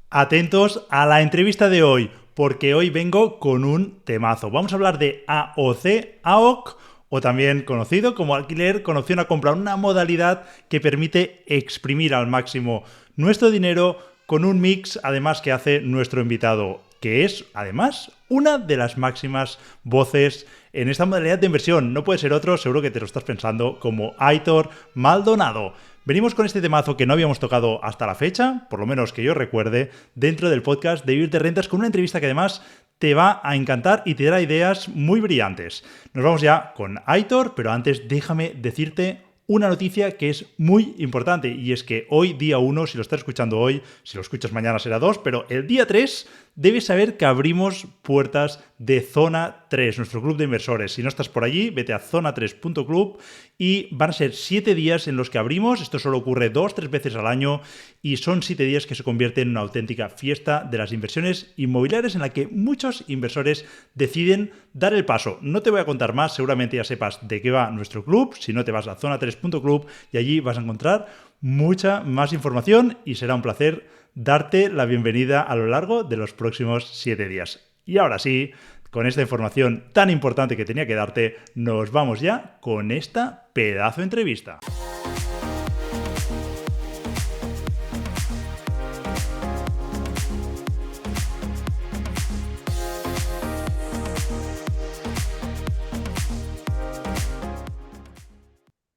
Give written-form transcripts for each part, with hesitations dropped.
Atentos a la entrevista de hoy, porque hoy vengo con un temazo. Vamos a hablar de AOC, AOC, o también conocido como alquiler con opción a compra, una modalidad que permite exprimir al máximo nuestro dinero con un mix, además, que hace nuestro invitado, que es, además, una de las máximas voces en esta modalidad de inversión. No puede ser otro, seguro que te lo estás pensando, como Aitor Maldonado. Venimos con este temazo que no habíamos tocado hasta la fecha, por lo menos que yo recuerde, dentro del podcast de Vivir de Rentas, con una entrevista que además te va a encantar y te dará ideas muy brillantes. Nos vamos ya con Aitor, pero antes déjame decirte una noticia que es muy importante, y es que hoy, día 1, si lo estás escuchando hoy, si lo escuchas mañana será 2, pero el día 3 debes saber que abrimos puertas de Zona 3, nuestro club de inversores. Si no estás por allí, vete a zona3.club y van a ser 7 días en los que abrimos. Esto solo ocurre 2-3 veces al año y son 7 días que se convierten en una auténtica fiesta de las inversiones inmobiliarias en la que muchos inversores deciden dar el paso. No te voy a contar más, seguramente ya sepas de qué va nuestro club, si no te vas a zona3.club y allí vas a encontrar mucha más información y será un placer darte la bienvenida a lo largo de los próximos 7 días. Y ahora sí, con esta información tan importante que tenía que darte, nos vamos ya con esta pedazo de entrevista.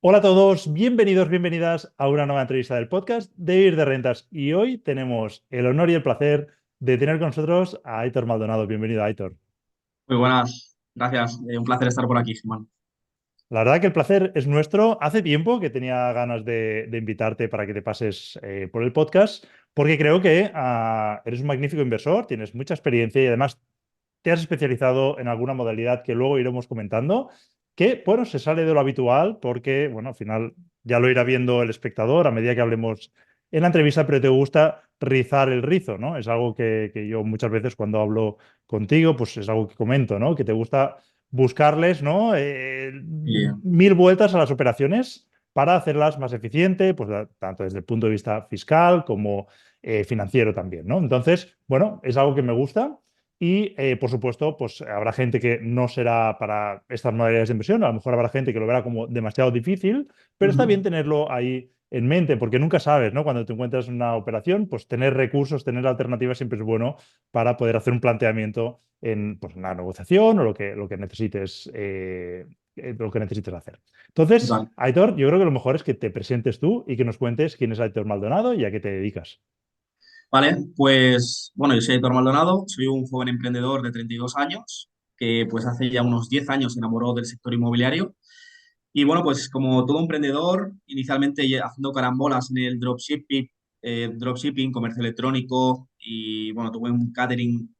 Hola a todos, bienvenidos, bienvenidas a una nueva entrevista del podcast de Vivir de Rentas. Y hoy tenemos el honor y el placer de tener con nosotros a Aitor Maldonado. Bienvenido, Aitor. Muy buenas, gracias. Un placer estar por aquí, Germán. La verdad que el placer es nuestro. Hace tiempo que tenía ganas de invitarte para que te pases por el podcast, porque creo que eres un magnífico inversor, tienes mucha experiencia y además te has especializado en alguna modalidad que luego iremos comentando, que, bueno, se sale de lo habitual porque, bueno, al final ya lo irá viendo el espectador a medida que hablemos en la entrevista, pero te gusta rizar el rizo, ¿no? Es algo que yo muchas veces cuando hablo contigo, pues es algo que comento, ¿no? Que te gusta buscarles, ¿no? Y, Mil vueltas a las operaciones para hacerlas más eficiente, pues tanto desde el punto de vista fiscal como financiero también, ¿no? Entonces, bueno, es algo que me gusta y, por supuesto, pues habrá gente que no será para estas modalidades de inversión, a lo mejor habrá gente que lo verá como demasiado difícil, pero está bien Ujú. tenerlo ahí en mente, porque nunca sabes, ¿no? Cuando te encuentras en una operación, pues tener recursos, tener alternativas siempre es bueno para poder hacer un planteamiento en pues, una negociación o lo que necesites hacer. Entonces, Total. Aitor, yo creo que lo mejor es que te presentes tú y que nos cuentes quién es Aitor Maldonado y a qué te dedicas. Vale, pues bueno, yo soy Héctor Maldonado, soy un joven emprendedor de 32 años que pues hace ya unos 10 años se enamoró del sector inmobiliario y bueno, pues como todo emprendedor, inicialmente haciendo carambolas en el dropshipping, comercio electrónico y bueno, tuve un catering,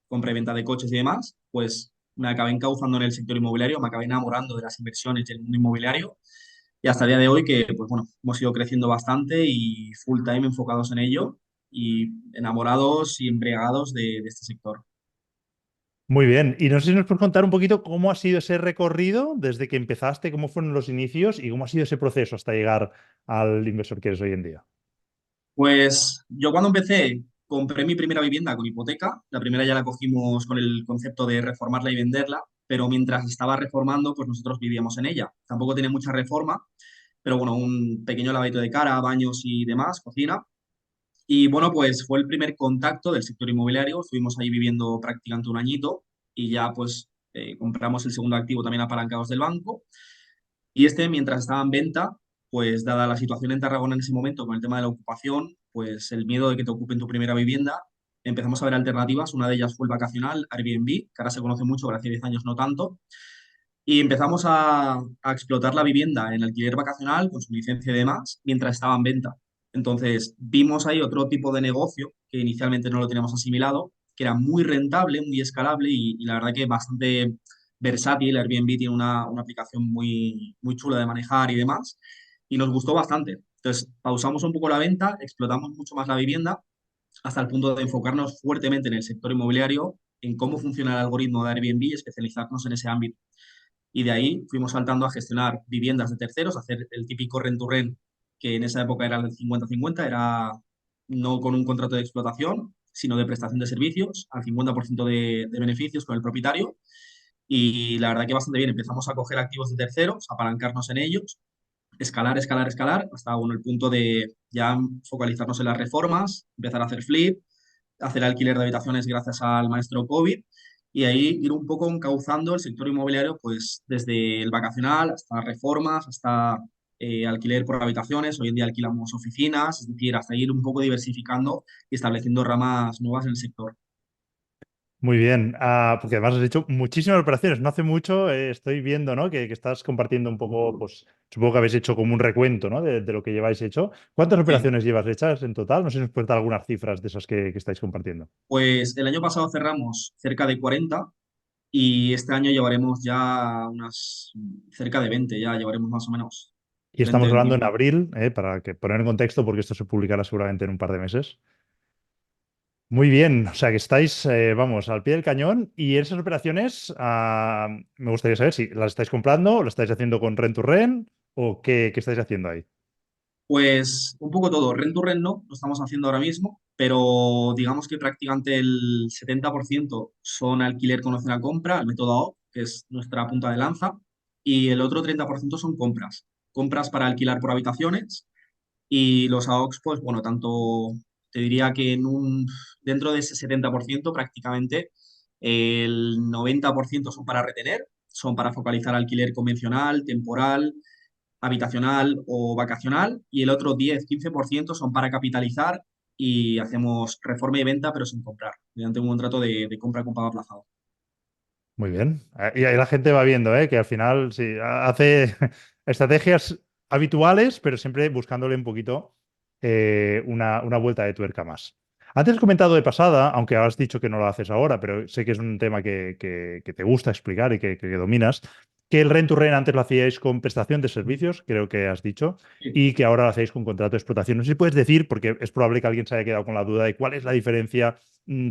compra y venta de coches y demás, pues me acabé encauzando en el sector inmobiliario, me acabé enamorando de las inversiones del mundo inmobiliario y hasta el día de hoy que, pues bueno, hemos ido creciendo bastante y full time enfocados en ello y enamorados y embriagados de este sector. Muy bien. Y no sé si nos puedes contar un poquito cómo ha sido ese recorrido desde que empezaste, cómo fueron los inicios y cómo ha sido ese proceso hasta llegar al inversor que eres hoy en día. Pues yo cuando empecé compré mi primera vivienda con hipoteca. La primera ya la cogimos con el concepto de reformarla y venderla, pero mientras estaba reformando, pues nosotros vivíamos en ella. Tampoco tiene mucha reforma, pero bueno, un pequeño lavadito de cara, baños y demás, cocina. Y bueno, pues fue el primer contacto del sector inmobiliario. Estuvimos ahí viviendo prácticamente un añito y ya pues compramos el segundo activo también apalancados del banco. Y este, mientras estaba en venta, pues dada la situación en Tarragona en ese momento con el tema de la ocupación, pues el miedo de que te ocupen tu primera vivienda, empezamos a ver alternativas. Una de ellas fue el vacacional, Airbnb, que ahora se conoce mucho, pero hace 10 años no tanto. Y empezamos a explotar la vivienda en alquiler vacacional con su licencia y demás, mientras estaba en venta. Entonces, vimos ahí otro tipo de negocio que inicialmente no lo teníamos asimilado, que era muy rentable, muy escalable y la verdad que bastante versátil. Airbnb tiene una aplicación muy, muy chula de manejar y demás, y nos gustó bastante. Entonces, pausamos un poco la venta, explotamos mucho más la vivienda hasta el punto de enfocarnos fuertemente en el sector inmobiliario, en cómo funciona el algoritmo de Airbnb y especializarnos en ese ámbito. Y de ahí fuimos saltando a gestionar viviendas de terceros, a hacer el típico rent to rent, que en esa época era el 50-50, era no con un contrato de explotación. sino de prestación de servicios, al 50% de beneficios con el propietario. Y la verdad que bastante bien. Empezamos a coger activos de terceros, apalancarnos en ellos, escalar, escalar, escalar, hasta bueno, el punto de ya focalizarnos en las reformas, empezar a hacer flip, hacer alquiler de habitaciones gracias al maestro COVID y ahí ir un poco encauzando el sector inmobiliario, pues desde el vacacional hasta reformas, hasta alquiler por habitaciones. Hoy en día alquilamos oficinas, es decir, hasta ir un poco diversificando y estableciendo ramas nuevas en el sector. Muy bien, porque además has hecho muchísimas operaciones. No hace mucho estoy viendo, ¿no? Que estás compartiendo un poco, pues supongo que habéis hecho como un recuento, ¿no? De lo que lleváis hecho. ¿Cuántas Sí. operaciones llevas hechas en total? No sé si nos puedes dar algunas cifras de esas que estáis compartiendo. Pues el año pasado cerramos cerca de 40 y este año llevaremos ya unas cerca de 20, ya llevaremos más o menos Y 20, estamos hablando en 21. abril, para que poner en contexto, porque esto se publicará seguramente en un par de meses. Muy bien, o sea que estáis, vamos, al pie del cañón y esas operaciones, me gustaría saber si las estáis comprando, las estáis haciendo con Rent to Rent o qué estáis haciendo ahí. Pues un poco todo. Rent to rent no, lo estamos haciendo ahora mismo, pero digamos que prácticamente el 70% son alquiler con opción a compra, el método AOC, que es nuestra punta de lanza, y el otro 30% son compras. Compras para alquilar por habitaciones y los AOCs, pues bueno, tanto te diría que dentro de ese 70% prácticamente el 90% son para retener, son para focalizar alquiler convencional, temporal, habitacional o vacacional y el otro 10-15% son para capitalizar y hacemos reforma y venta pero sin comprar, mediante un contrato de compra con pago aplazado. Muy bien. Y ahí la gente va viendo, que al final sí, hace estrategias habituales, pero siempre buscándole un poquito una vuelta de tuerca más. Antes has comentado de pasada, aunque has dicho que no lo haces ahora, pero sé que es un tema que te gusta explicar y que dominas, que el rent to rent antes lo hacíais con prestación de servicios, creo que has dicho, Sí. y que ahora lo hacéis con contrato de explotación. No sé si puedes decir, porque es probable que alguien se haya quedado con la duda de cuál es la diferencia,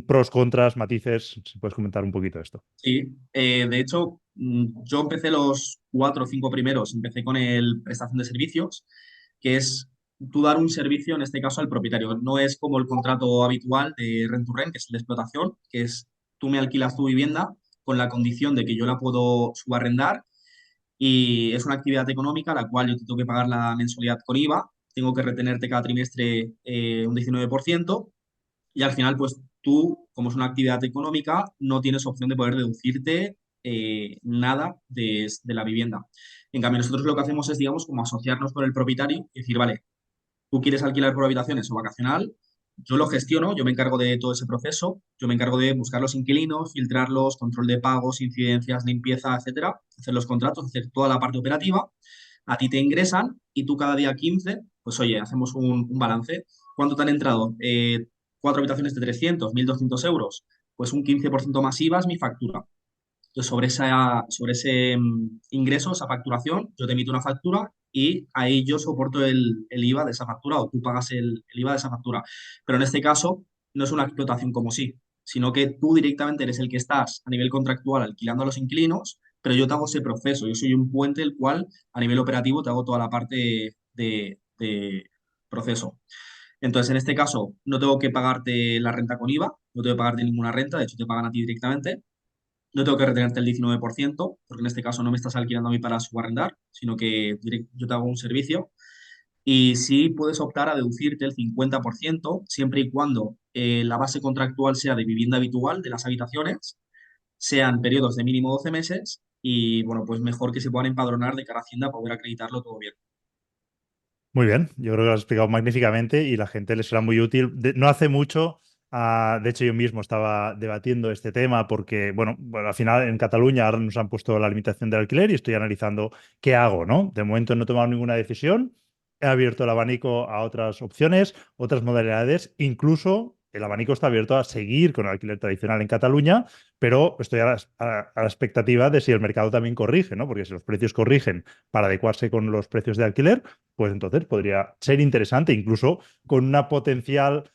pros, contras, matices, si puedes comentar un poquito esto. Sí, de hecho, yo empecé los 4 o 5 primeros, empecé con el prestación de servicios, que es tú dar un servicio, en este caso al propietario. No es como el contrato habitual de rent to rent, que es el de explotación, que es tú me alquilas tu vivienda con la condición de que yo la puedo subarrendar y es una actividad económica a la cual yo te tengo que pagar la mensualidad con IVA, tengo que retenerte cada trimestre un 19% y al final, pues tú, como es una actividad económica, no tienes opción de poder deducirte nada de la vivienda. En cambio, nosotros lo que hacemos es, digamos, como asociarnos con el propietario y decir, vale, tú quieres alquilar por habitaciones o vacacional, yo lo gestiono, yo me encargo de todo ese proceso, yo me encargo de buscar los inquilinos, filtrarlos, control de pagos, incidencias, limpieza, etcétera, hacer los contratos, hacer toda la parte operativa. A ti te ingresan y tú cada día 15 pues oye, hacemos un balance. ¿Cuánto te han entrado? 4 habitaciones de 300, 1.200 euros. Pues un 15% más IVA es mi factura. Entonces, sobre ese ingreso, esa facturación, yo te emito una factura y ahí yo soporto el IVA de esa factura o tú pagas el IVA de esa factura. Pero en este caso, no es una explotación como sí, sino que tú directamente eres el que estás a nivel contractual alquilando a los inquilinos, pero yo te hago ese proceso. Yo soy un puente el cual a nivel operativo te hago toda la parte de proceso. Entonces, en este caso, no tengo que pagarte la renta con IVA, no tengo que pagarte ninguna renta, de hecho te pagan a ti directamente. No tengo que retenerte el 19%, porque en este caso no me estás alquilando a mí para subarrendar, sino que yo te hago un servicio. Y sí puedes optar a deducirte el 50%, siempre y cuando la base contractual sea de vivienda habitual, de las habitaciones, sean periodos de mínimo 12 meses y, bueno, pues mejor que se puedan empadronar de cara a Hacienda para poder acreditarlo todo bien. Muy bien, yo creo que lo has explicado magníficamente y la gente le será muy útil. No hace mucho, de hecho yo mismo estaba debatiendo este tema porque, bueno, al final en Cataluña ahora nos han puesto la limitación del alquiler y estoy analizando qué hago, ¿no? De momento no he tomado ninguna decisión, he abierto el abanico a otras opciones, otras modalidades, incluso el abanico está abierto a seguir con el alquiler tradicional en Cataluña, pero estoy a la expectativa de si el mercado también corrige, ¿no? Porque si los precios corrigen para adecuarse con los precios de alquiler, pues entonces podría ser interesante, incluso con una potencial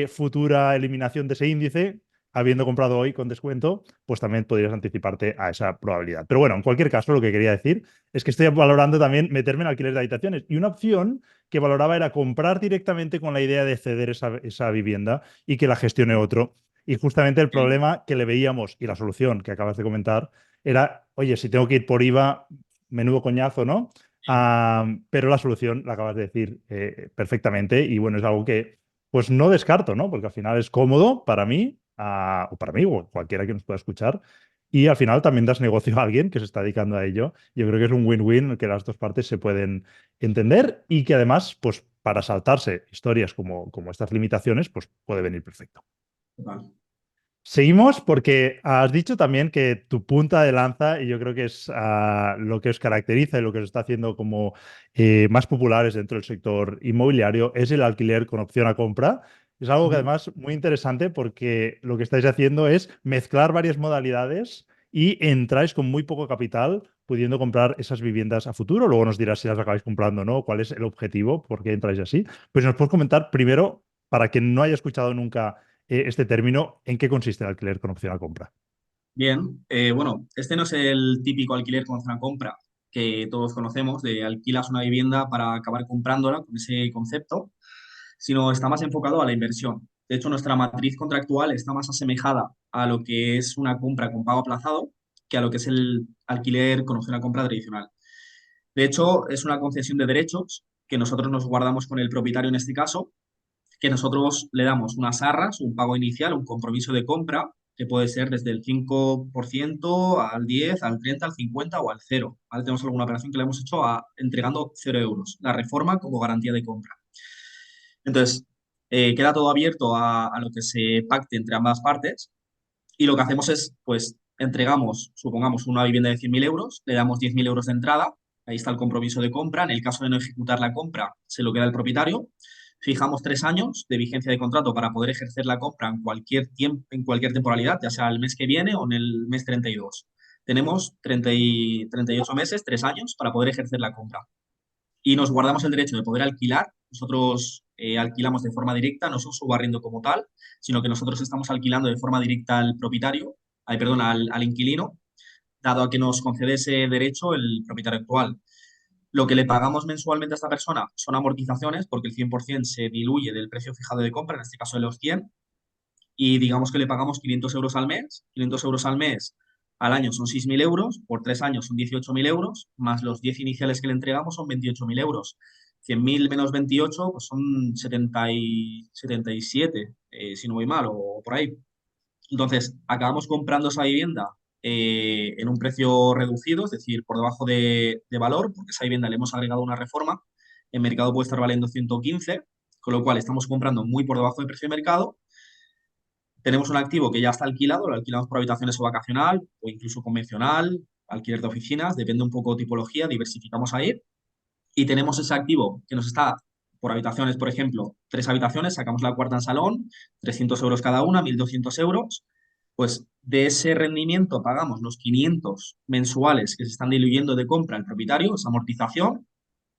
futura eliminación de ese índice, habiendo comprado hoy con descuento, pues también podrías anticiparte a esa probabilidad. Pero bueno, en cualquier caso, lo que quería decir es que estoy valorando también meterme en alquiler de habitaciones. Y una opción que valoraba era comprar directamente con la idea de ceder esa vivienda y que la gestione otro. Y justamente el Ok. problema que le veíamos y la solución que acabas de comentar era, oye, si tengo que ir por IVA, menudo coñazo, ¿no? Sí. Pero la solución la acabas de decir perfectamente y bueno, es algo que pues no descarto, ¿no? Porque al final es cómodo para mí, o para mí, o cualquiera que nos pueda escuchar. Y al final también das negocio a alguien que se está dedicando a ello. Yo creo que es un win-win que las dos partes se pueden entender y que además, pues para saltarse historias como estas limitaciones, pues puede venir perfecto. Total. Seguimos porque has dicho también que tu punta de lanza, y yo creo que es lo que os caracteriza y lo que os está haciendo como más populares dentro del sector inmobiliario, es el alquiler con opción a compra. Es algo que Ujú. además muy interesante porque lo que estáis haciendo es mezclar varias modalidades y entráis con muy poco capital pudiendo comprar esas viviendas a futuro. Luego nos dirás si las acabáis comprando o no, cuál es el objetivo, por qué entráis así. Pues nos puedes comentar primero, para quien no haya escuchado nunca este término, ¿en qué consiste el alquiler con opción a compra? Bien, bueno, este no es el típico alquiler con zona compra que todos conocemos, de alquilas una vivienda para acabar comprándola con ese concepto, sino está más enfocado a la inversión. De hecho, nuestra matriz contractual está más asemejada a lo que es una compra con pago aplazado que a lo que es el alquiler con opción a compra tradicional. De hecho, es una concesión de derechos que nosotros nos guardamos con el propietario en este caso, que nosotros le damos unas arras, un pago inicial, un compromiso de compra, que puede ser desde el 5% al 10, al 30, al 50 o al cero. ¿Vale? Tenemos alguna operación que le hemos hecho entregando 0 euros, la reforma como garantía de compra. Entonces, queda todo abierto a lo que se pacte entre ambas partes y lo que hacemos es, pues, entregamos, supongamos, una vivienda de 100.000 euros, le damos 10.000 euros de entrada, ahí está el compromiso de compra, en el caso de no ejecutar la compra, se lo queda el propietario, fijamos 3 años de vigencia de contrato para poder ejercer la compra en cualquier tiempo, en cualquier temporalidad, ya sea el mes que viene o en el mes 32. Tenemos 38 meses, 3 años para poder ejercer la compra y nos guardamos el derecho de poder alquilar. Nosotros alquilamos de forma directa, no es un subarriendo como tal, sino que nosotros estamos alquilando de forma directa al propietario, perdón, al inquilino, dado a que nos concede ese derecho el propietario actual. Lo que le pagamos mensualmente a esta persona son amortizaciones, porque el 100% se diluye del precio fijado de compra, en este caso de los 100, y digamos que le pagamos 500 euros al mes. 500 euros al mes al año son 6.000 euros, por 3 años son 18.000 euros, más los 10 iniciales que le entregamos son 28.000 euros. 100.000 menos 28 pues son 77, si no voy mal, o por ahí. Entonces, acabamos comprando esa vivienda en un precio reducido, es decir, por debajo de valor, porque esa vivienda le hemos agregado una reforma. El mercado puede estar valiendo 115, con lo cual estamos comprando muy por debajo del precio de mercado. Tenemos un activo que ya está alquilado, lo alquilamos por habitaciones o vacacional o incluso convencional, alquiler de oficinas, depende un poco de tipología, diversificamos ahí. Y tenemos ese activo que nos está por habitaciones, por ejemplo, 3 habitaciones, sacamos la cuarta en salón, 300 euros cada una, 1.200 euros. Pues de ese rendimiento pagamos los 500 mensuales que se están diluyendo de compra al propietario, esa amortización,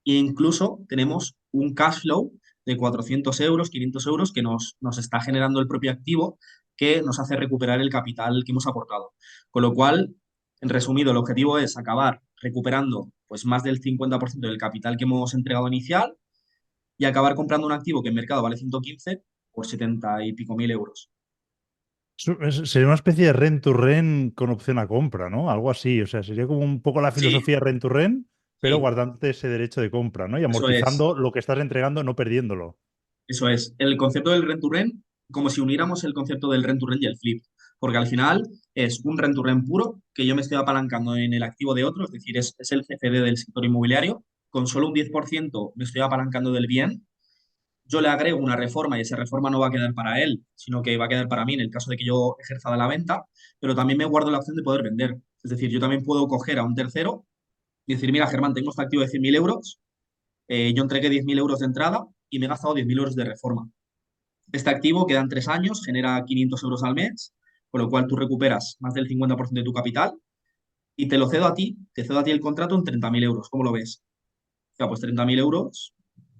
e incluso tenemos un cash flow de 400 euros, 500 euros que nos está generando el propio activo que nos hace recuperar el capital que hemos aportado. Con lo cual, en resumido, el objetivo es acabar recuperando pues, más del 50% del capital que hemos entregado inicial y acabar comprando un activo que en mercado vale 115 por 70 y pico mil euros. Sería una especie de rent to rent con opción a compra, ¿no? Algo así. O sea, sería como un poco la Sí, filosofía rent to rent, pero sí, guardándote ese derecho de compra, ¿no? Y eso es. amortizando lo que estás entregando, no perdiéndolo. Eso es, el concepto del rent to rent, como si uniéramos el concepto del rent to rent y el flip, porque al final es un rent to rent puro que yo me estoy apalancando en el activo de otro, es decir, es el CFD del sector inmobiliario, con solo un 10% me estoy apalancando del bien, yo le agrego una reforma y esa reforma no va a quedar para él, sino que va a quedar para mí en el caso de que yo ejerza de la venta, pero también me guardo la opción de poder vender. Es decir, yo también puedo coger a un tercero y decir, mira, Germán, tengo este activo de 100.000 euros, yo entregué 10.000 euros de entrada y me he gastado 10.000 euros de reforma. Este activo quedan 3 años, genera 500 euros al mes, con lo cual tú recuperas más del 50% de tu capital y te lo cedo a ti, te cedo a ti el contrato en 30.000 euros. ¿Cómo lo ves? Ya, pues 30.000 euros,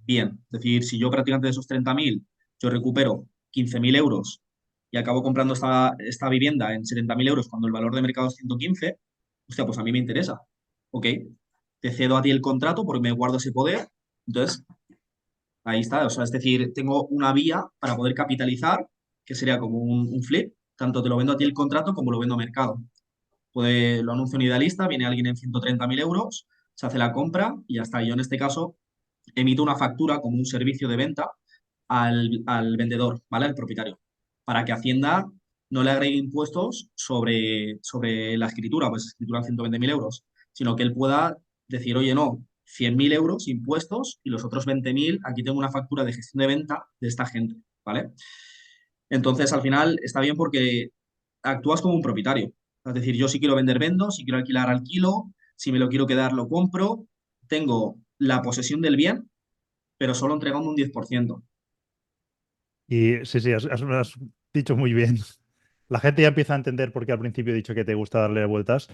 bien. Es decir, si yo prácticamente de esos 30.000 yo recupero 15.000 euros y acabo comprando esta vivienda en 70.000 euros cuando el valor de mercado es 115, hostia, pues a mí me interesa. Ok, te cedo a ti el contrato porque me guardo ese poder. Entonces, ahí está. O sea, es decir, tengo una vía para poder capitalizar, que sería como un flip. Tanto te lo vendo a ti el contrato como lo vendo a mercado. Lo anuncio en Idealista, viene alguien en 130.000 euros, se hace la compra y ya está. Yo en este caso emito una factura como un servicio de venta al vendedor, ¿vale? Al propietario, para que Hacienda no le agregue impuestos sobre la escritura, pues escritura de 120.000 euros, sino que él pueda decir, oye, no, 100.000 euros impuestos y los otros 20.000, aquí tengo una factura de gestión de venta de esta gente, ¿vale? Entonces, al final está bien porque actúas como un propietario. Es decir, yo si quiero vender, vendo, si quiero alquilar, alquilo, si me lo quiero quedar, lo compro. Tengo la posesión del bien, pero solo entregando un 10%. Y sí, sí, has dicho muy bien. La gente ya empieza a entender por qué al principio he dicho que te gusta darle vueltas.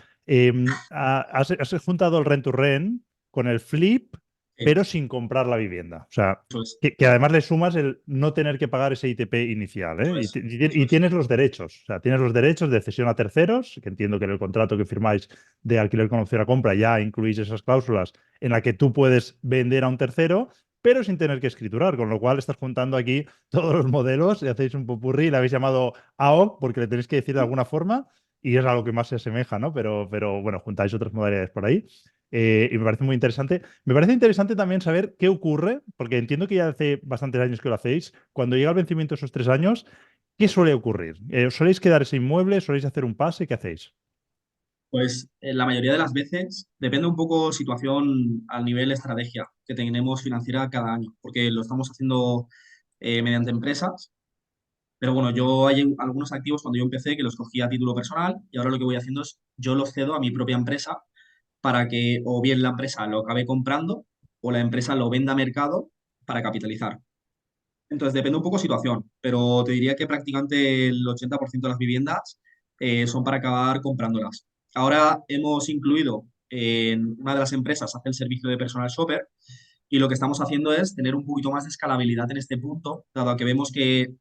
Has juntado el rent to rent con el flip, pero sin comprar la vivienda. O sea, Eso es, que además le sumas el no tener que pagar ese ITP inicial, eso ¿eh? es, Y eso es. tienes los derechos. O sea, tienes los derechos de cesión a terceros, que entiendo que en el contrato que firmáis de alquiler con opción a compra ya incluís esas cláusulas en la que tú puedes vender a un tercero, pero sin tener que escriturar, con lo cual estás juntando aquí todos los modelos y hacéis un popurrí, le habéis llamado AOC porque le tenéis que decir de alguna forma y es a lo que más se asemeja, ¿no? Pero bueno, juntáis otras modalidades por ahí. Y me parece muy interesante. Me parece interesante también saber qué ocurre, porque entiendo que ya hace bastantes años que lo hacéis. Cuando llega el vencimiento de esos 3 años, ¿qué suele ocurrir? ¿Os soléis quedar ese inmueble? ¿Soléis hacer un pase? ¿Qué hacéis? Pues la mayoría de las veces depende un poco situación al nivel estrategia que tenemos financiera cada año, porque lo estamos haciendo mediante empresas. Pero bueno, yo hay algunos activos cuando yo empecé que los cogía a título personal y ahora lo que voy haciendo es yo los cedo a mi propia empresa para que o bien la empresa lo acabe comprando o la empresa lo venda a mercado para capitalizar. Entonces depende un poco situación, pero te diría que prácticamente el 80% de las viviendas son para acabar comprándolas. Ahora hemos incluido en una de las empresas, hace el servicio de personal shopper, y lo que estamos haciendo es tener un poquito más de escalabilidad en este punto, dado que vemos que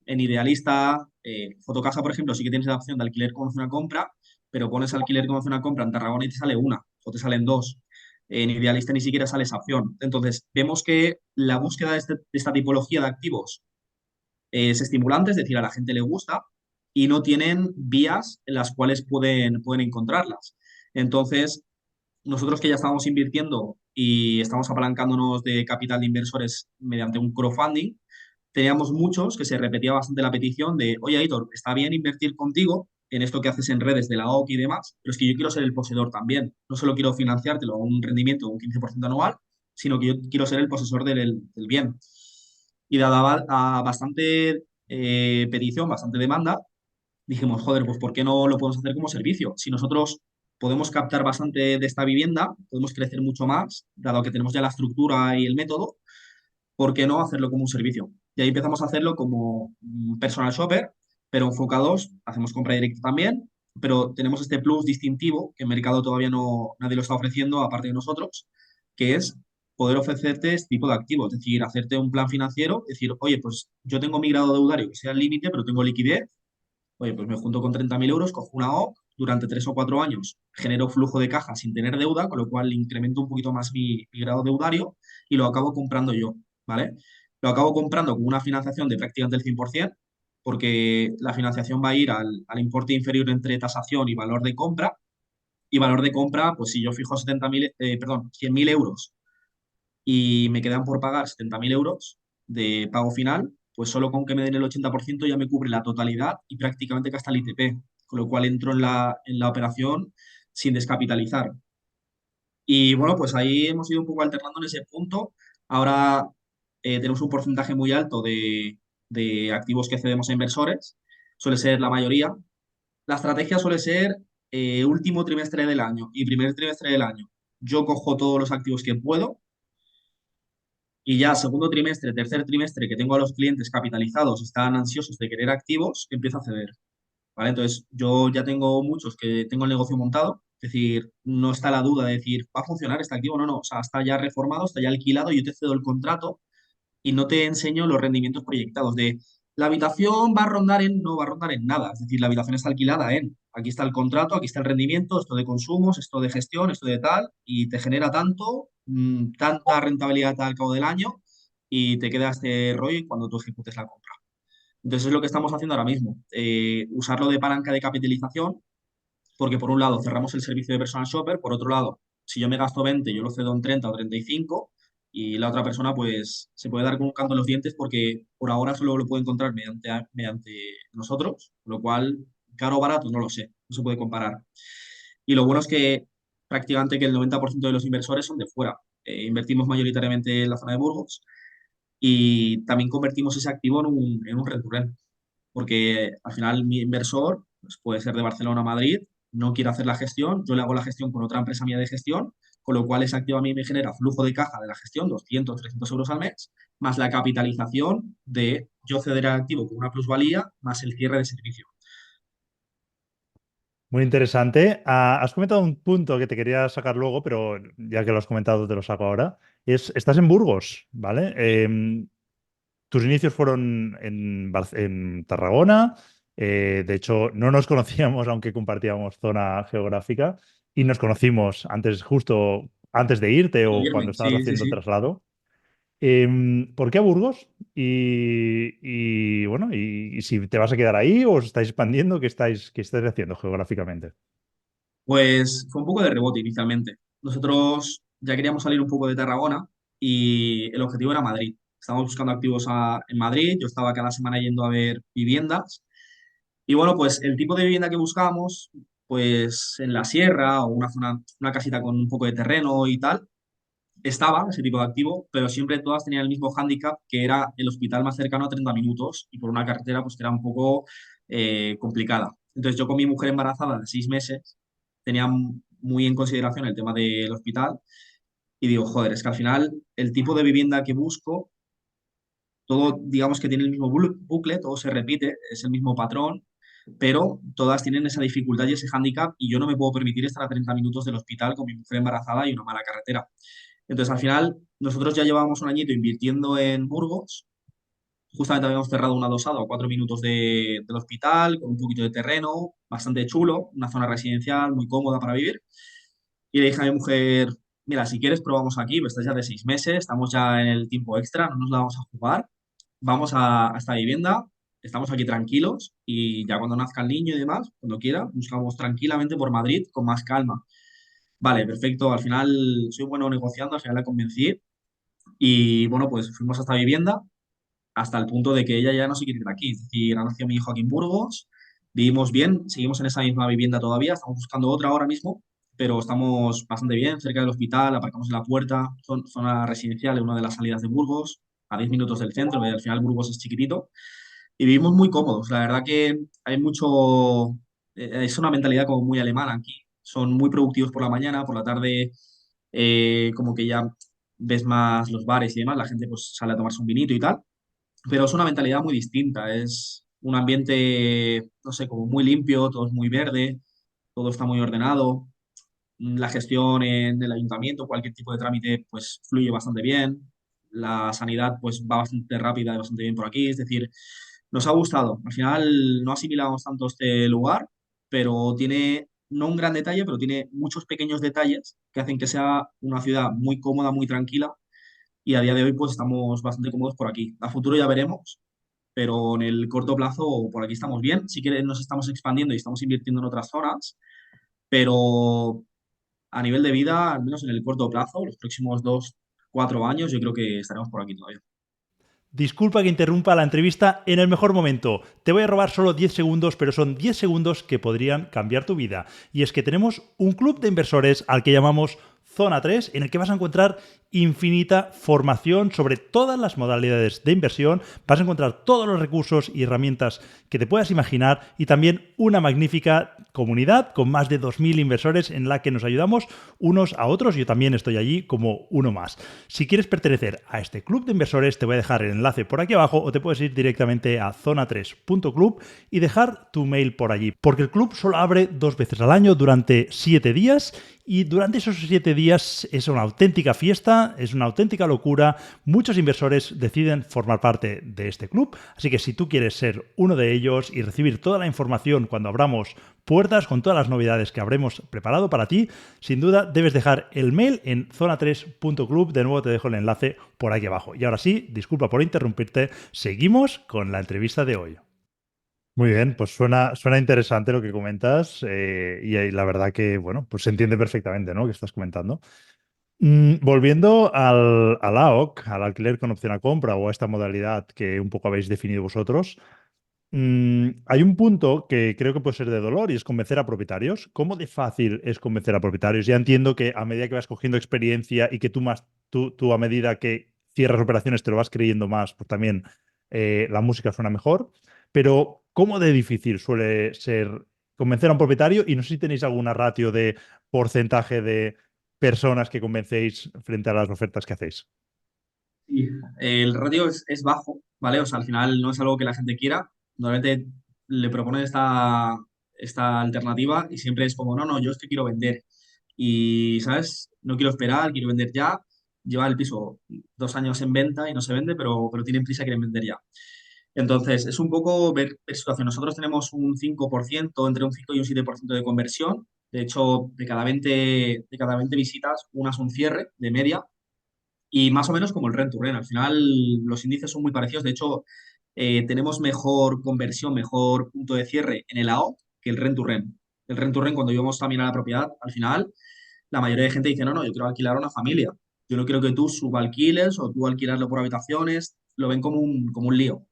en Idealista, Fotocasa, por ejemplo, sí que tienes la opción de alquiler con una compra, pero pones alquiler con una compra en Tarragona y te sale una o te salen dos. En Idealista ni siquiera sale esa opción. Entonces, vemos que la búsqueda de esta tipología de activos es estimulante, es decir, a la gente le gusta y no tienen vías en las cuales pueden encontrarlas. Entonces, nosotros que ya estamos invirtiendo y estamos apalancándonos de capital de inversores mediante un crowdfunding, teníamos muchos que se repetía bastante la petición de, oye, Aitor, está bien invertir contigo en esto que haces en redes de la OC y demás, pero es que yo quiero ser el poseedor también. No solo quiero financiártelo a un rendimiento de un 15% anual, sino que yo quiero ser el posesor del bien. Y dada a bastante petición, bastante demanda, dijimos, joder, pues ¿por qué no lo podemos hacer como servicio? Si nosotros podemos captar bastante de esta vivienda, podemos crecer mucho más, dado que tenemos ya la estructura y el método, ¿por qué no hacerlo como un servicio? Y ahí empezamos a hacerlo como un personal shopper, pero enfocados, hacemos compra directa también, pero tenemos este plus distintivo que en mercado todavía no nadie lo está ofreciendo, aparte de nosotros, que es poder ofrecerte este tipo de activos, es decir, hacerte un plan financiero, decir, oye, pues yo tengo mi grado deudario que sea el límite, pero tengo liquidez. Oye, pues me junto con 30.000 euros, cojo una OC, durante 3 o 4 años genero flujo de caja sin tener deuda, con lo cual incremento un poquito más mi grado deudario y lo acabo comprando yo, ¿vale? Lo acabo comprando con una financiación de prácticamente el 100%, porque la financiación va a ir al importe inferior entre tasación y valor de compra. Y valor de compra, pues si yo fijo 100.000 euros y me quedan por pagar 70.000 euros de pago final, pues solo con que me den el 80% ya me cubre la totalidad y prácticamente que hasta el ITP, con lo cual entro en la operación sin descapitalizar. Y bueno, pues ahí hemos ido un poco alternando en ese punto. Ahora tenemos un porcentaje muy alto de activos que cedemos a inversores, suele ser la mayoría. La estrategia suele ser último trimestre del año y primer trimestre del año. Yo cojo todos los activos que puedo y ya segundo trimestre, tercer trimestre, que tengo a los clientes capitalizados, están ansiosos de querer activos, empiezo a ceder, ¿vale? Entonces, yo ya tengo muchos que tengo el negocio montado, es decir, no está la duda de decir, ¿va a funcionar este activo? No, no, o sea, está ya reformado, está ya alquilado, yo te cedo el contrato y no te enseño los rendimientos proyectados de La habitación no va a rondar en nada, es decir, la habitación está alquilada en, aquí está el contrato, aquí está el rendimiento, esto de consumos, esto de gestión, esto de tal, y te genera tanto, tanta rentabilidad al cabo del año, y te queda este ROI cuando tú ejecutes la compra. Entonces es lo que estamos haciendo ahora mismo, usarlo de palanca de capitalización, porque por un lado cerramos el servicio de personal shopper, por otro lado, si yo me gasto 20, yo lo cedo en 30 o 35 y la otra persona pues se puede dar con un canto en los dientes porque por ahora solo lo puede encontrar mediante nosotros, lo cual caro o barato no lo sé, no se puede comparar. Y lo bueno es que prácticamente que el 90% de los inversores son de fuera. Invertimos mayoritariamente en la zona de Burgos y también convertimos ese activo en un recurrente porque al final mi inversor pues, puede ser de Barcelona a Madrid, no quiere hacer la gestión, yo le hago la gestión con otra empresa mía de gestión, con lo cual ese activo a mí me genera flujo de caja de la gestión, 200, 300 euros al mes, más la capitalización de yo ceder el activo con una plusvalía, más el cierre de servicio. Muy interesante. Has comentado un punto que te quería sacar luego, pero ya que lo has comentado, te lo saco ahora. Estás en Burgos, ¿vale? Tus inicios fueron en Tarragona. De hecho, no nos conocíamos, aunque compartíamos zona geográfica, y nos conocimos antes, justo antes de irte o cuando Irme, estabas sí, sí, haciendo el sí. traslado. ¿Por qué a Burgos? Y bueno, y si te vas a quedar ahí o os estáis expandiendo, ¿qué estáis haciendo geográficamente? Pues fue un poco de rebote inicialmente. Nosotros ya queríamos salir un poco de Tarragona y el objetivo era Madrid. Estábamos buscando activos en Madrid, yo estaba cada semana yendo a ver viviendas. Y bueno, pues el tipo de vivienda que buscábamos, pues en la sierra o una zona, una casita con un poco de terreno y tal, estaba ese tipo de activo, pero siempre todas tenían el mismo hándicap, que era el hospital más cercano a 30 minutos y por una carretera pues que era un poco complicada. Entonces yo con mi mujer embarazada de 6 meses tenía muy en consideración el tema del hospital y digo, joder, es que al final el tipo de vivienda que busco, todo digamos que tiene el mismo bucle, todo se repite, es el mismo patrón, pero todas tienen esa dificultad y ese hándicap y yo no me puedo permitir estar a 30 minutos del hospital con mi mujer embarazada y una mala carretera. Entonces, al final, nosotros ya llevábamos un añito invirtiendo en Burgos. Justamente habíamos cerrado una adosada a 4 minutos del hospital, con un poquito de terreno, bastante chulo, una zona residencial muy cómoda para vivir. Y le dije a mi mujer, mira, si quieres probamos aquí, pues estás ya de 6 meses, estamos ya en el tiempo extra, no nos la vamos a jugar, vamos a esta vivienda, estamos aquí tranquilos y ya cuando nazca el niño y demás, cuando quiera, buscamos tranquilamente por Madrid con más calma. Vale, perfecto, al final soy bueno negociando, al final la convencí y bueno, pues fuimos a esta vivienda hasta el punto de que ella ya no se quiere ir de aquí. Es decir, ha nacido mi hijo aquí en Burgos, vivimos bien, seguimos en esa misma vivienda todavía, estamos buscando otra ahora mismo, pero estamos bastante bien, cerca del hospital, aparcamos en la puerta, zona residencial, en una de las salidas de Burgos, a 10 minutos del centro, al final Burgos es chiquitito, y vivimos muy cómodos. La verdad que hay mucho, es una mentalidad como muy alemana aquí. Son muy productivos por la mañana, por la tarde como que ya ves más los bares y demás, la gente pues sale a tomarse un vinito y tal, pero es una mentalidad muy distinta, es un ambiente, no sé, como muy limpio, todo es muy verde, todo está muy ordenado, la gestión en el ayuntamiento, cualquier tipo de trámite pues fluye bastante bien, la sanidad pues va bastante rápida y bastante bien por aquí, es decir, nos ha gustado. Al final no asimilamos tanto este lugar, pero tiene no un gran detalle, pero tiene muchos pequeños detalles que hacen que sea una ciudad muy cómoda, muy tranquila y a día de hoy pues estamos bastante cómodos por aquí. A futuro ya veremos, pero en el corto plazo por aquí estamos bien. Si que nos estamos expandiendo y estamos invirtiendo en otras zonas, pero a nivel de vida, al menos en el corto plazo, los próximos 2, 4 años, yo creo que estaremos por aquí todavía. Disculpa que interrumpa la entrevista en el mejor momento. Te voy a robar solo 10 segundos, pero son 10 segundos que podrían cambiar tu vida. Y es que tenemos un club de inversores al que llamamos Zona 3, en el que vas a encontrar infinita formación sobre todas las modalidades de inversión, vas a encontrar todos los recursos y herramientas que te puedas imaginar y también una magnífica comunidad con más de 2.000 inversores en la que nos ayudamos unos a otros. Yo también estoy allí como uno más. Si quieres pertenecer a este club de inversores, te voy a dejar el enlace por aquí abajo o te puedes ir directamente a zona3.club y dejar tu mail por allí, porque el club solo abre 2 veces al año durante 7 días y durante esos 7 días es una auténtica fiesta. verdad, es una auténtica locura. Muchos inversores deciden formar parte de este club, así que si tú quieres ser uno de ellos y recibir toda la información cuando abramos puertas con todas las novedades que habremos preparado para ti, sin duda debes dejar el mail en zona3.club. De nuevo te dejo el enlace por aquí abajo. Y ahora sí, disculpa por interrumpirte, seguimos con la entrevista de hoy. Muy bien, pues suena interesante lo que comentas y la verdad que, bueno, pues se entiende perfectamente, ¿no? Que estás comentando. Volviendo al AOC, al alquiler con opción a compra o a esta modalidad que un poco habéis definido vosotros, hay un punto que creo que puede ser de dolor y es convencer a propietarios. ¿Cómo de fácil es convencer a propietarios? Ya entiendo que a medida que vas cogiendo experiencia y que tú a medida que cierras operaciones te lo vas creyendo más, pues también la música suena mejor. Pero ¿cómo de difícil suele ser convencer a un propietario? Y no sé si tenéis alguna ratio de porcentaje de personas que convencéis frente a las ofertas que hacéis. Y el ratio es bajo, ¿vale? O sea, al final no es algo que la gente quiera. Normalmente le proponen esta alternativa y siempre es como, no, no, yo es que quiero vender. Y, ¿sabes? No quiero esperar, quiero vender ya. Lleva el piso 2 años en venta y no se vende, pero tienen prisa, quieren vender ya. Entonces, es un poco ver situación. Nosotros tenemos un 5%, entre un 5 y un 7% de conversión. De hecho, de cada 20 visitas, una es un cierre de media y más o menos como el rent to rent. Al final, los índices son muy parecidos. De hecho, tenemos mejor conversión, mejor punto de cierre en el AO que el rent to rent. El rent to rent, cuando íbamos también a la propiedad, al final, la mayoría de gente dice, no, no, yo quiero alquilar a una familia. Yo no quiero que tú subalquiles o tú alquilarlo por habitaciones. Lo ven como un lío.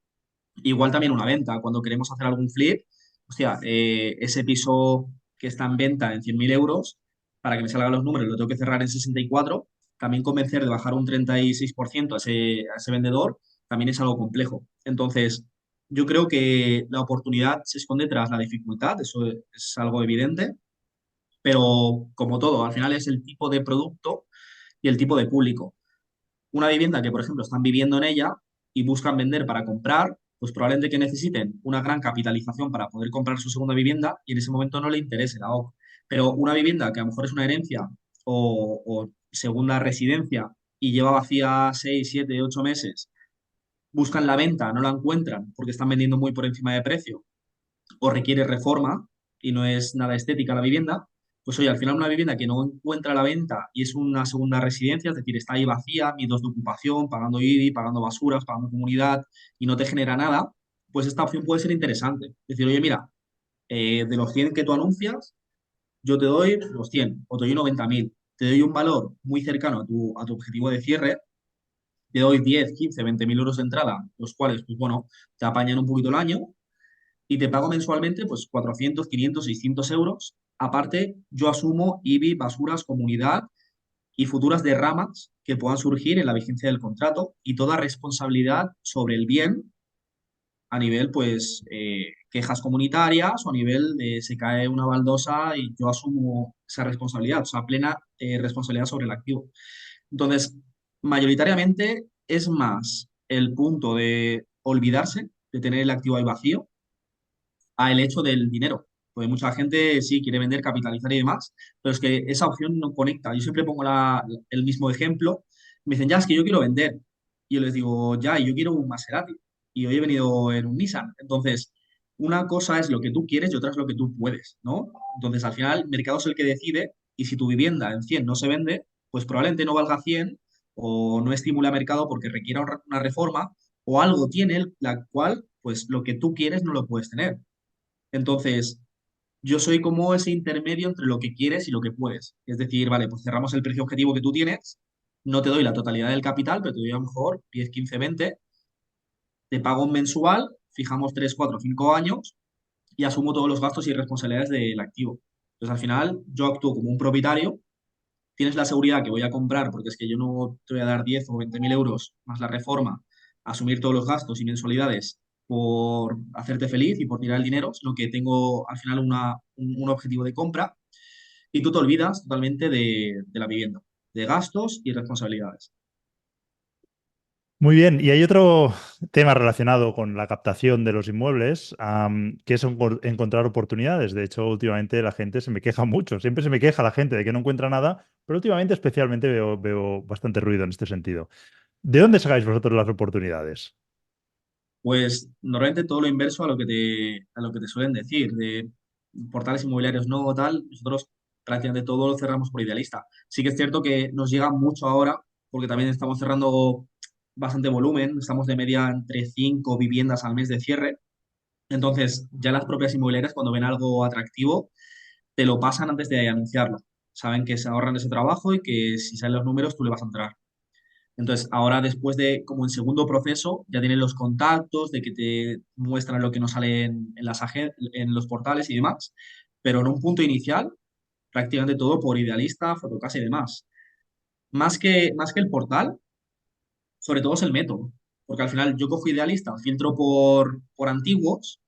Igual también una venta. Cuando queremos hacer algún flip, hostia, ese piso que está en venta en 100.000 euros, para que me salgan los números, lo tengo que cerrar en 64. También convencer de bajar un 36% a ese vendedor también es algo complejo. Entonces, yo creo que la oportunidad se esconde tras la dificultad, eso es algo evidente, pero como todo, al final es el tipo de producto y el tipo de público. Una vivienda que, por ejemplo, están viviendo en ella y buscan vender para comprar, pues probablemente que necesiten una gran capitalización para poder comprar su segunda vivienda y en ese momento no le interese la OC. Pero una vivienda que a lo mejor es una herencia o segunda residencia y lleva vacía 6, 7, 8 meses, buscan la venta, no la encuentran porque están vendiendo muy por encima de precio o requiere reforma y no es nada estética la vivienda, pues oye, al final una vivienda que no encuentra la venta y es una segunda residencia, es decir, está ahí vacía, miedos de ocupación, pagando IBI, pagando basuras, pagando comunidad y no te genera nada, pues esta opción puede ser interesante. Es decir, oye, mira, de los 100 que tú anuncias, yo te doy los 100 o te doy 90.000. Te doy un valor muy cercano a tu objetivo de cierre, te doy 10, 15, 20.000 euros de entrada, los cuales, pues bueno, te apañan un poquito el año y te pago mensualmente pues 400, 500, 600 euros. Aparte, yo asumo IBI, basuras, comunidad y futuras derramas que puedan surgir en la vigencia del contrato y toda responsabilidad sobre el bien a nivel, pues, quejas comunitarias o a nivel de se cae una baldosa y yo asumo esa responsabilidad, o sea, plena responsabilidad sobre el activo. Entonces, mayoritariamente es más el punto de olvidarse de tener el activo ahí vacío a el hecho del dinero. Porque mucha gente sí quiere vender, capitalizar y demás, pero es que esa opción no conecta. Yo siempre pongo el mismo ejemplo. Me dicen, ya, es que yo quiero vender. Y yo les digo, ya, y yo quiero un Maserati. Y hoy he venido en un Nissan. Entonces, una cosa es lo que tú quieres y otra es lo que tú puedes, ¿no? Entonces, al final, el mercado es el que decide y si tu vivienda en 100 no se vende, pues probablemente no valga 100 o no estimula mercado porque requiera una reforma o algo tiene la cual, pues lo que tú quieres no lo puedes tener. Entonces, yo soy como ese intermedio entre lo que quieres y lo que puedes. Es decir, vale, pues cerramos el precio objetivo que tú tienes, no te doy la totalidad del capital, pero te doy a lo mejor 10, 15, 20, te pago un mensual, fijamos 3, 4, 5 años y asumo todos los gastos y responsabilidades del activo. Entonces, al final, yo actúo como un propietario, tienes la seguridad que voy a comprar, porque es que yo no te voy a dar 10 o 20.000 euros más la reforma, asumir todos los gastos y mensualidades por hacerte feliz y por tirar el dinero, sino que tengo al final un objetivo de compra y tú te olvidas totalmente de la vivienda, de gastos y responsabilidades. Muy bien, y hay otro tema relacionado con la captación de los inmuebles, que es encontrar oportunidades. De hecho, últimamente la gente se me queja mucho, siempre se me queja la gente de que no encuentra nada pero últimamente especialmente veo bastante ruido en este sentido. ¿De dónde sacáis vosotros las oportunidades? Pues normalmente todo lo inverso a lo que te suelen decir, de portales inmobiliarios no o tal, nosotros prácticamente todo lo cerramos por Idealista. Sí que es cierto que nos llega mucho ahora, porque también estamos cerrando bastante volumen, estamos de media entre 5 viviendas al mes de cierre. Entonces, ya las propias inmobiliarias, cuando ven algo atractivo, te lo pasan antes de anunciarlo. Saben que se ahorran ese trabajo y que si salen los números, tú le vas a entrar. Entonces, ahora después de, como en segundo proceso, ya tienen los contactos de que te muestran lo que no sale en en los portales y demás, pero en un punto inicial, prácticamente todo por Idealista, Fotocasa y demás. Más que el portal, sobre todo es el método, porque al final yo cojo Idealista, filtro por antiguos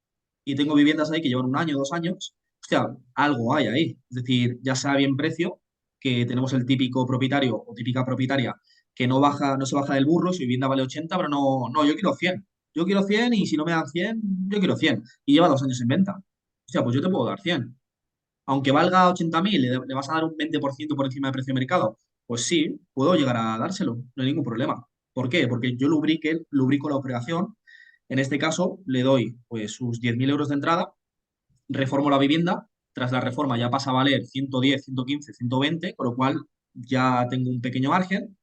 y tengo viviendas ahí que llevan 1 año, 2 años. Hostia, algo hay ahí. Es decir, ya sea bien precio, que tenemos el típico propietario o típica propietaria que no baja, no se baja del burro, su vivienda vale 80, pero no, yo quiero 100. Yo quiero 100 y si no me dan 100, yo quiero 100. Y lleva 2 años en venta. Hostia, pues yo te puedo dar 100. Aunque valga 80.000, ¿le vas a dar un 20% por encima de precio de mercado? Pues sí, puedo llegar a dárselo, no hay ningún problema. ¿Por qué? Porque yo lubrico la operación. En este caso, le doy pues sus 10.000 euros de entrada, reformo la vivienda, tras la reforma ya pasa a valer 110, 115, 120, con lo cual ya tengo un pequeño margen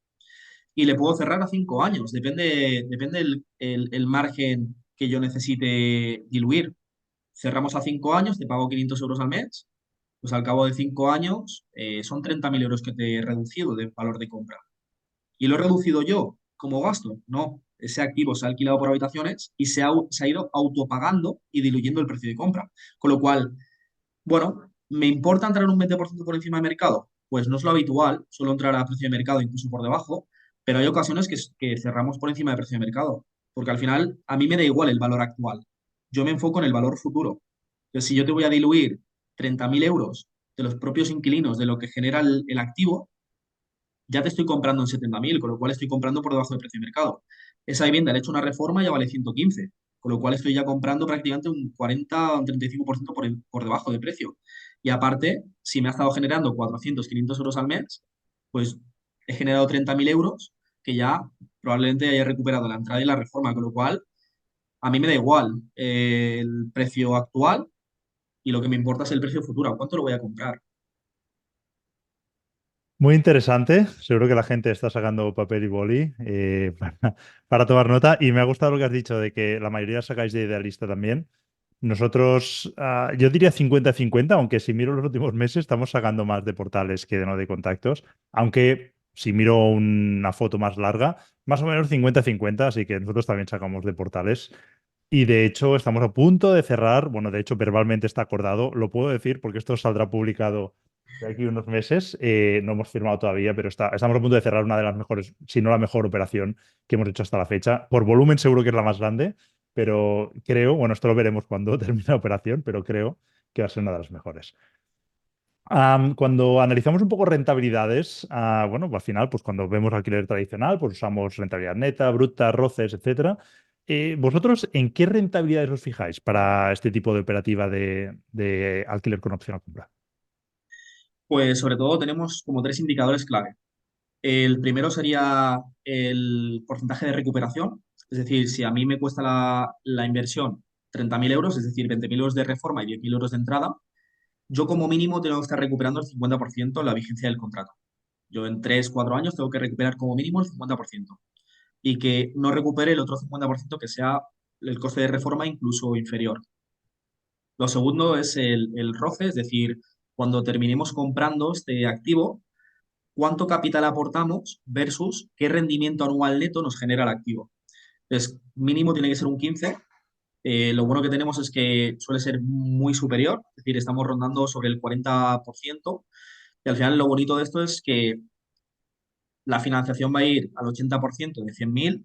y le puedo cerrar a 5 años. Depende el margen que yo necesite diluir. Cerramos a 5 años, te pago 500 euros al mes, pues al cabo de 5 años son 30.000 euros que te he reducido de valor de compra. ¿Y lo he reducido yo como gasto? No, ese activo se ha alquilado por habitaciones y se ha ido autopagando y diluyendo el precio de compra. Con lo cual, bueno, ¿me importa entrar un 20% por encima de mercado? Pues no es lo habitual, suelo entrar a precio de mercado, incluso por debajo, pero hay ocasiones que cerramos por encima de precio de mercado, porque al final a mí me da igual el valor actual. Yo me enfoco en el valor futuro. Entonces, si yo te voy a diluir 30.000 euros de los propios inquilinos de lo que genera el activo, ya te estoy comprando en 70.000, con lo cual estoy comprando por debajo del precio de mercado. Esa vivienda le he hecho una reforma y ya vale 115, con lo cual estoy ya comprando prácticamente un 40 o un 35% por debajo de precio. Y aparte, si me ha estado generando 400, 500 euros al mes, pues he generado 30.000 euros que ya probablemente haya recuperado la entrada y la reforma, con lo cual a mí me da igual el precio actual y lo que me importa es el precio futuro. ¿A cuánto lo voy a comprar? Muy interesante. Seguro que la gente está sacando papel y boli para tomar nota. Y me ha gustado lo que has dicho de que la mayoría sacáis de idealista también. Nosotros, yo diría 50-50, aunque si miro los últimos meses estamos sacando más de portales que de no de contactos. Aunque si miro una foto más larga, más o menos 50-50, así que nosotros también sacamos de portales. Y de hecho estamos a punto de cerrar, bueno, de hecho verbalmente está acordado, lo puedo decir porque esto saldrá publicado de aquí a unos meses, no hemos firmado todavía, pero estamos a punto de cerrar una de las mejores, si no la mejor operación que hemos hecho hasta la fecha. Por volumen seguro que es la más grande, pero creo, bueno, esto lo veremos cuando termine la operación, pero creo que va a ser una de las mejores. Cuando analizamos un poco rentabilidades, bueno, al final, pues cuando vemos alquiler tradicional, pues usamos rentabilidad neta, bruta, roces, etcétera. ¿Vosotros en qué rentabilidades os fijáis para este tipo de operativa de alquiler con opción a compra? Pues sobre todo tenemos como 3 indicadores clave. El primero sería el porcentaje de recuperación, es decir, si a mí me cuesta la inversión 30.000 euros, es decir, 20.000 euros de reforma y 10.000 euros de entrada, yo como mínimo tengo que estar recuperando el 50% en la vigencia del contrato. Yo en 3 4 años tengo que recuperar como mínimo el 50% y que no recupere el otro 50% que sea el coste de reforma incluso inferior. Lo segundo es el roce, es decir, cuando terminemos comprando este activo, cuánto capital aportamos versus qué rendimiento anual neto nos genera el activo. Entonces, mínimo tiene que ser un 15. Lo bueno que tenemos es que suele ser muy superior, es decir, estamos rondando sobre el 40%. Y al final lo bonito de esto es que la financiación va a ir al 80% de 100.000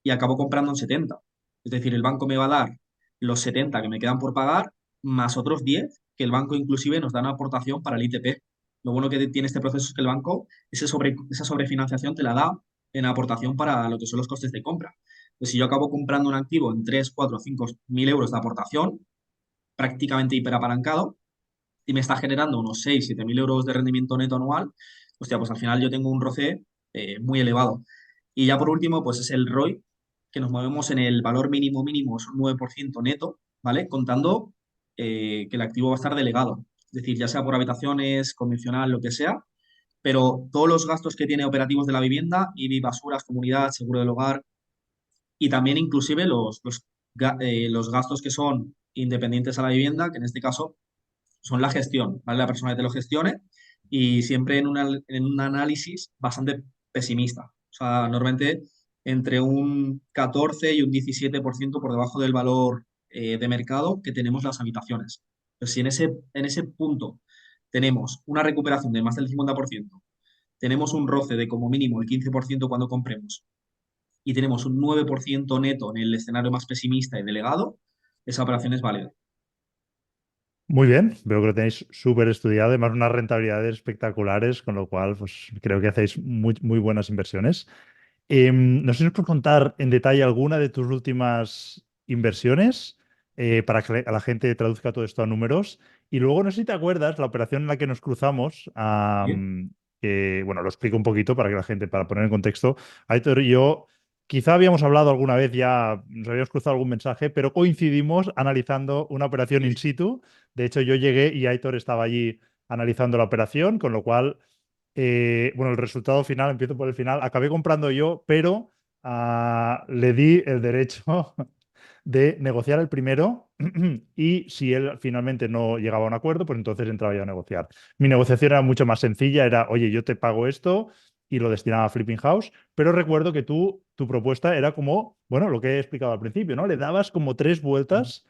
y acabo comprando en 70. Es decir, el banco me va a dar los 70 que me quedan por pagar más otros 10 que el banco inclusive nos da una aportación para el ITP. Lo bueno que tiene este proceso es que el banco esa sobrefinanciación te la da en aportación para lo que son los costes de compra. Pues si yo acabo comprando un activo en 3 4 5 mil euros de aportación, prácticamente hiperapalancado, y me está generando unos 6 7 mil euros de rendimiento neto anual, hostia, pues al final yo tengo un ROCE muy elevado. Y ya por último, pues es el ROI, que nos movemos en el valor mínimo mínimo, es un 9% neto, ¿vale? Contando que el activo va a estar delegado. Es decir, ya sea por habitaciones, convencional, lo que sea, pero todos los gastos que tiene operativos de la vivienda, IBI, basuras, comunidad, seguro del hogar, y también inclusive los gastos que son independientes a la vivienda, que en este caso son la gestión, ¿vale? La persona que te lo gestione y siempre en un análisis bastante pesimista. O sea, normalmente entre un 14 y un 17% por debajo del valor de mercado que tenemos las habitaciones. Pues si en ese punto tenemos una recuperación de más del 50%, tenemos un roce de como mínimo el 15% cuando compremos y tenemos un 9% neto en el escenario más pesimista y delegado, esa operación es válida. Muy bien, veo que lo tenéis súper estudiado, además unas rentabilidades espectaculares, con lo cual pues, creo que hacéis muy buenas inversiones. No sé si nos puedes contar en detalle alguna de tus últimas inversiones para que a la gente traduzca todo esto a números. Y luego, no sé si te acuerdas, la operación en la que nos cruzamos, ¿Sí? que, bueno, lo explico un poquito para que la gente, para poner en contexto. Aitor y yo, quizá habíamos hablado alguna vez ya, nos habíamos cruzado algún mensaje, pero coincidimos analizando una operación in situ. De hecho, yo llegué y Aitor estaba allí analizando la operación, con lo cual bueno, el resultado final, empiezo por el final, acabé comprando yo, pero le di el derecho de negociar el primero y si él finalmente no llegaba a un acuerdo, pues entonces entraba yo a negociar. Mi negociación era mucho más sencilla, era, oye, yo te pago esto y lo destinaba a Flipping House, pero recuerdo que tu propuesta era como, bueno, lo que he explicado al principio, ¿no? Le dabas como tres vueltas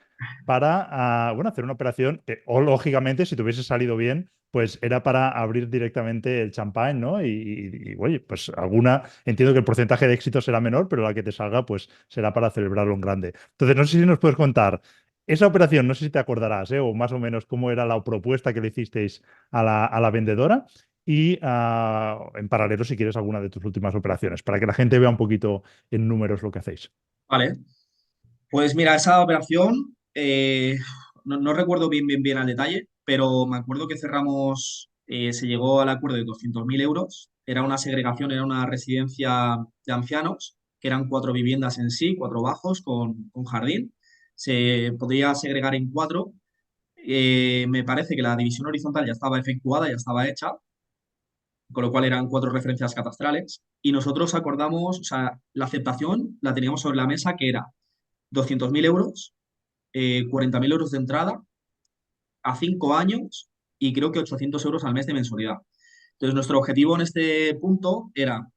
para, bueno, hacer una operación que, o lógicamente, si te hubiese salido bien, pues era para abrir directamente el champán, ¿no? Oye, pues alguna, entiendo que el porcentaje de éxito será menor, pero la que te salga, pues será para celebrarlo en grande. Entonces, no sé si nos puedes contar esa operación, no sé si te acordarás, ¿eh? O más o menos cómo era la propuesta que le hicisteis a la vendedora. Y en paralelo, si quieres, alguna de tus últimas operaciones, para que la gente vea un poquito en números lo que hacéis. Vale. Pues mira, esa operación, no recuerdo bien al detalle, pero me acuerdo que cerramos, se llegó al acuerdo de 200.000 euros. Era una segregación, era una residencia de ancianos, que eran cuatro viviendas en sí, cuatro bajos con jardín. Se podía segregar en cuatro. Me parece que la división horizontal ya estaba efectuada, ya estaba hecha, con lo cual eran cuatro referencias catastrales. Y nosotros acordamos, o sea, la aceptación la teníamos sobre la mesa, que era 200.000 euros, 40.000 euros de entrada a 5 años y creo que 800 euros al mes de mensualidad. Entonces, nuestro objetivo en este punto era